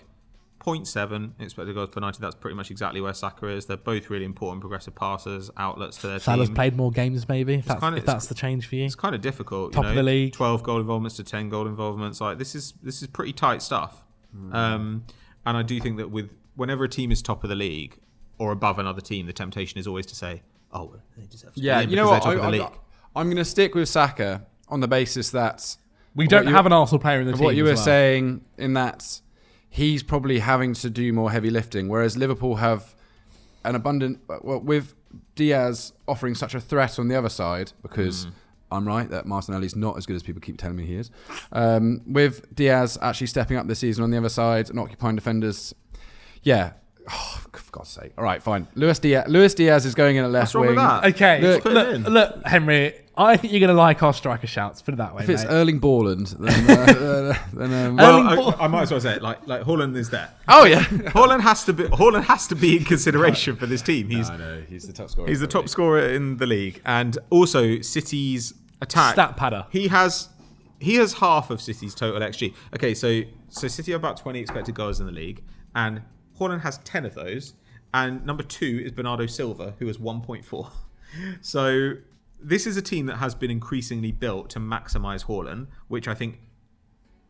0.7 expected goals per 90. That's pretty much exactly where Saka is. They're both really important progressive passers, outlets to their Salah's team. played more games, maybe. If kinda- that's the change for you. It's kind of difficult. Top of the league. 12 goal involvements to 10 goal involvements. Like this is pretty tight stuff. And I do think that whenever a team is top of the league or above another team, the temptation is always to say, "Oh, well, they deserve to be in You know because what? they're top of the league." I'm going to stick with Saka on the basis that We don't have an Arsenal player in the team. what you as were well. saying in that he's probably having to do more heavy lifting, whereas Liverpool have an abundant. Well, with Diaz offering such a threat on the other side, because I'm right that Martinelli's not as good as people keep telling me he is. With Diaz actually stepping up this season on the other side and occupying defenders, Oh, for God's sake. All right, fine. Luis Diaz is going in at left What's wrong wing. with that? Okay, Just put it in. look, Henry. I think you're going to like our striker shouts. Put it that way. If it's mate. Erling Haaland, then Well, I might as well say it. Like Haaland is there. oh yeah, Haaland has to be in consideration for this team. He's he's the top scorer. he's the top scorer in the league, and also City's attack. Stat padder. He has half of City's total XG. Okay, so City are about 20 expected goals in the league, and Haaland has 10 of those, and number 2 is Bernardo Silva, who has 1.4. So this is a team that has been increasingly built to maximise Haaland, which I think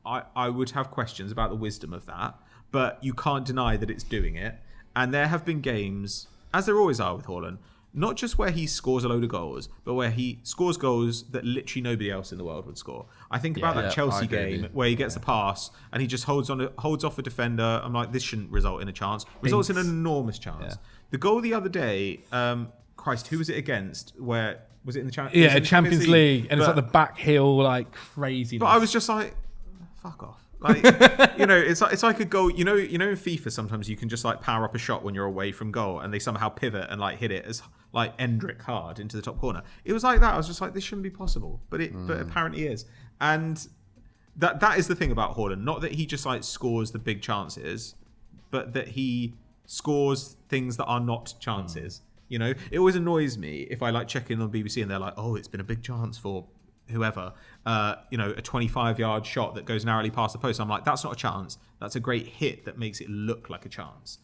I would have questions about the wisdom of that, but you can't deny that it's doing it. And there have been games, as there always are with Haaland, not just where he scores a load of goals, but where he scores goals that literally nobody else in the world would score. I think about that Chelsea game where he gets the pass and he just holds off a defender. I'm like, this shouldn't result in a chance. Results in an enormous chance. Yeah. The goal the other day, Christ, who was it against? Where was it in the Champions League, and it's like the back heel, like craziness. But I was just like, fuck off. Like, it's like a goal. In FIFA sometimes you can just like power up a shot when you're away from goal, and they somehow pivot and like hit it as like Endrick hard into the top corner. It was like that. I was just like, this shouldn't be possible, but apparently is. And that is the thing about Haaland. Not that he just like scores the big chances, but that he scores things that are not chances. It always annoys me if I like check in on BBC and they're like, oh, it's been a big chance for whoever, a 25-yard shot that goes narrowly past the post. I'm like, that's not a chance. That's a great hit that makes it look like a chance.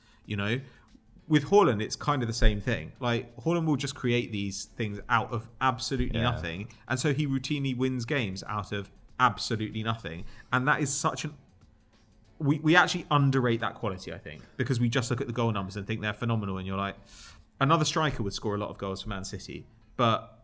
With Haaland, it's kind of the same thing. Like, Haaland will just create these things out of absolutely nothing. And so he routinely wins games out of absolutely nothing. And that is such an... We actually underrate that quality, I think, because we just look at the goal numbers and think they're phenomenal. And you're like, another striker would score a lot of goals for Man City, but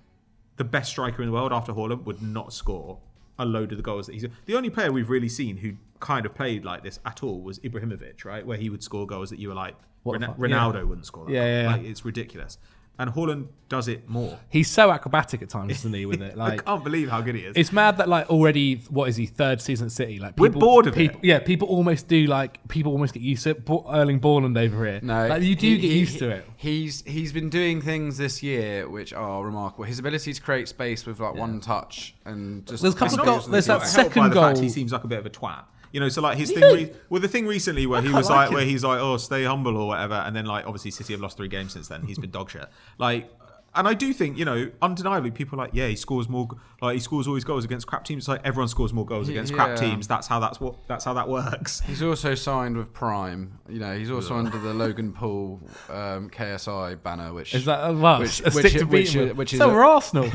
the best striker in the world after Haaland would not score a load of the goals that he's... The only player we've really seen who kind of played like this at all was Ibrahimovic, right? Where he would score goals that you were like, Ronaldo wouldn't score that. Yeah. Like, it's ridiculous. And Haaland does it more. He's so acrobatic at times, isn't he, with it? Like, I can't believe how good he is. It's mad that like already, what is he, third season at City? Like, we're bored of it. Yeah, people almost get used to it. Erling Haaland over here. No, like, you do get used to it. He's been doing things this year which are remarkable. His ability to create space with like one touch and just... There's a couple of goals. There's that second by the goal. Fact he seems like a bit of a twat. So like his thing, the thing recently where he was like, where he's like, oh, stay humble or whatever, and then like obviously City have lost 3 games since then. He's been dog shit. Like, and I do think undeniably people are like, he scores more, like he scores all his goals against crap teams. It's like everyone scores more goals against crap teams. That's how that works. He's also signed with Prime. He's also under the Logan Paul KSI banner, which is that a stick to beat him with. So we're Arsenal.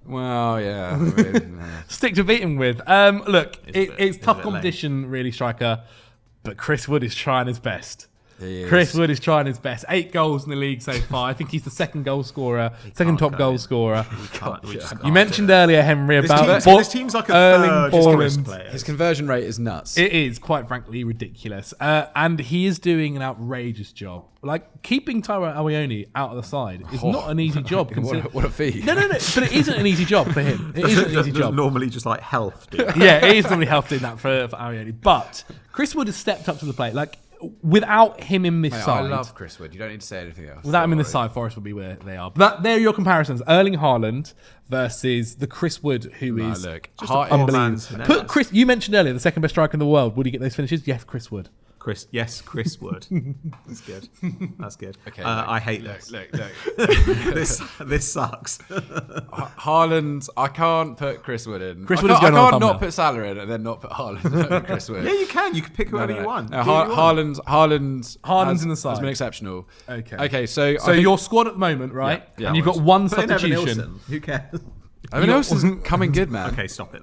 Well, yeah. Stick to beat him with. Look, it's tough competition, really, striker. But Chris Wood is trying his best. Chris Wood is trying his best. 8 goals in the league so far. I think he's the second top goal scorer. You mentioned earlier, Henry, about this team's like a third Haaland. His conversion rate is nuts. It is, quite frankly, ridiculous. And he is doing an outrageous job. Like, keeping Tyrone Awoniyi out of the side is not an easy job. What a feat. No. But it isn't an easy job for him. It isn't an easy job. Normally just like health. Yeah, it is normally health doing that for Awoniyi. But Chris Wood has stepped up to the plate. Like, without him in this side... I love Chris Wood. You don't need to say anything else. Without him in this side, Forest will be where they are. But there are your comparisons. Erling Haaland versus the Chris Wood, who is just unbelievable. Put Chris... You mentioned earlier, the second best striker in the world. Would he get those finishes? Yes, Chris Wood. Chris Wood. That's good. Okay. I hate this. Look. this sucks. Haaland, I can't put Chris Wood in. Chris Wood is going on. I can't not put Salah in and then not put Haaland in Chris Wood. Yeah, you can. You can pick whoever you want. No, Haaland's in the side. Has been exceptional. Okay. So your squad at the moment, right? Yeah, and you've got one substitution. Who cares? Evan Nilsson's coming good, man. Okay, stop it.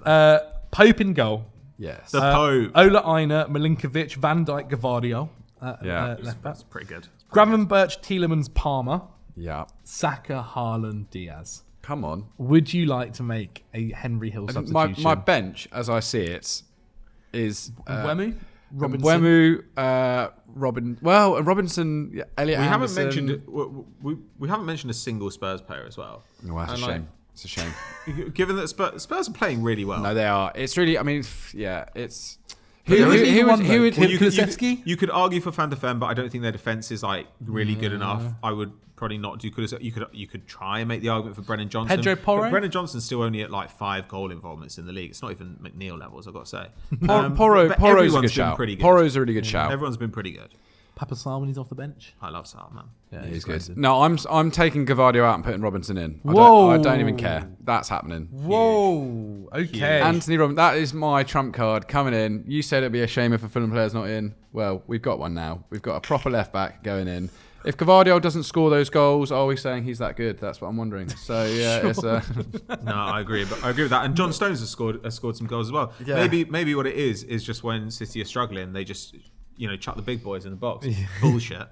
Pope in goal. Yes. The Pope. Ola Aina, Milinkovic, Van Dijk, Gavardio. Left back. That's pretty good. Gravenberch, Tielemans, Palmer. Yeah. Saka, Haaland, Diaz. Come on. Would you like to make a Henry Hill substitution? My bench, as I see it, is... Mbeumo? Mbeumo, Robinson, yeah, Elliot Anderson. We haven't mentioned a single Spurs player as well. Oh, that's a shame. It's a shame. Given that Spurs are playing really well. No, they are. It's really, I mean, yeah, it's... You could argue for Van der Ven, but I don't think their defence is like really good enough. I would probably not do Kulusevski. You could try and make the argument for Brennan Johnson. Pedro Porro? But Brennan Johnson's still only at like 5 goal involvements in the league. It's not even McNeil levels, I've got to say. Porro's a good shout. Porro's a really good shout. Everyone's been pretty good. Papa Sarr when he's off the bench. I love Sarr, man. Yeah, he's good. No, I'm taking Gavardio out and putting Robinson in. I don't even care. That's happening. Whoa. Okay. Anthony Robinson, that is my trump card coming in. You said it'd be a shame if a Fulham player's not in. Well, we've got one now. We've got a proper left back going in. If Gavardio doesn't score those goals, are we saying he's that good? That's what I'm wondering. So yeah, sure. No, I agree. But I agree with that. And John Stones has scored some goals as well. Yeah. Maybe what it is just when City are struggling, they just chuck the big boys in the box. Bullshit.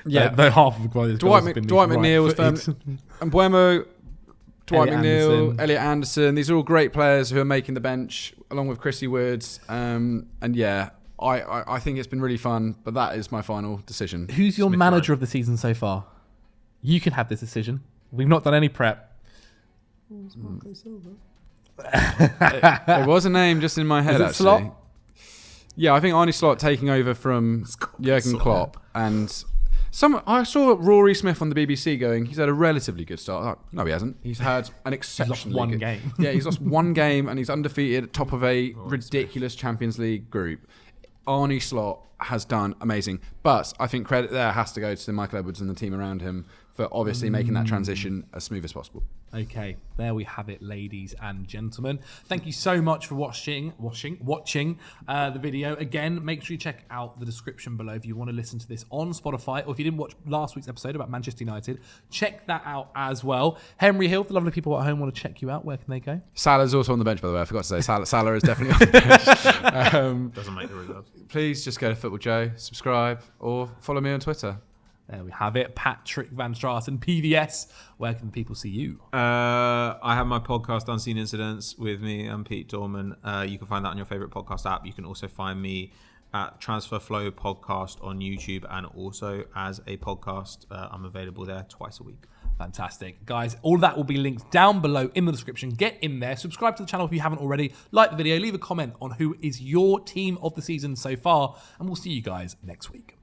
Yeah, Though half of the goals Dwight have been McNeil was right-footed. and Buemo, Dwight Elliot McNeil, Anderson. Elliot Anderson. These are all great players who are making the bench, along with Chrissy Woods. And yeah, I think it's been really fun. But that is my final decision. Who's your Smith manager Rowe. of the season so far? You can have this decision. We've not done any prep. There was a name just in my head, Is it actually. Slot? Yeah, I think Arne Slot taking over from Jurgen Klopp. And I saw Rory Smith on the BBC going, he's had a relatively good start. Like, no, he hasn't. He's had an exceptionally one good game. Yeah, he's lost one game and he's undefeated at top of a ridiculous Champions League group. Arne Slot has done amazing. But I think credit there has to go to Michael Edwards and the team around him for obviously making that transition as smooth as possible. Okay, there we have it, ladies and gentlemen. Thank you so much for watching the video. Again, make sure you check out the description below if you want to listen to this on Spotify, or if you didn't watch last week's episode about Manchester United, check that out as well. Henry Hill, the lovely people at home want to check you out. Where can they go? Salah's also on the bench, by the way. I forgot to say Salah is definitely on the bench. Doesn't make the reserves. Please just go to Football Joe, subscribe, or follow me on Twitter. There we have it. Patrick Van Straaten, PVS. Where can people see you? I have my podcast Unseen Incidents with me and Pete Dorman. You can find that on your favourite podcast app. You can also find me at Transfer Flow Podcast on YouTube, and also as a podcast. I'm available there twice a week. Fantastic. Guys, all of that will be linked down below in the description. Get in there. Subscribe to the channel if you haven't already. Like the video. Leave a comment on who is your team of the season so far. And we'll see you guys next week.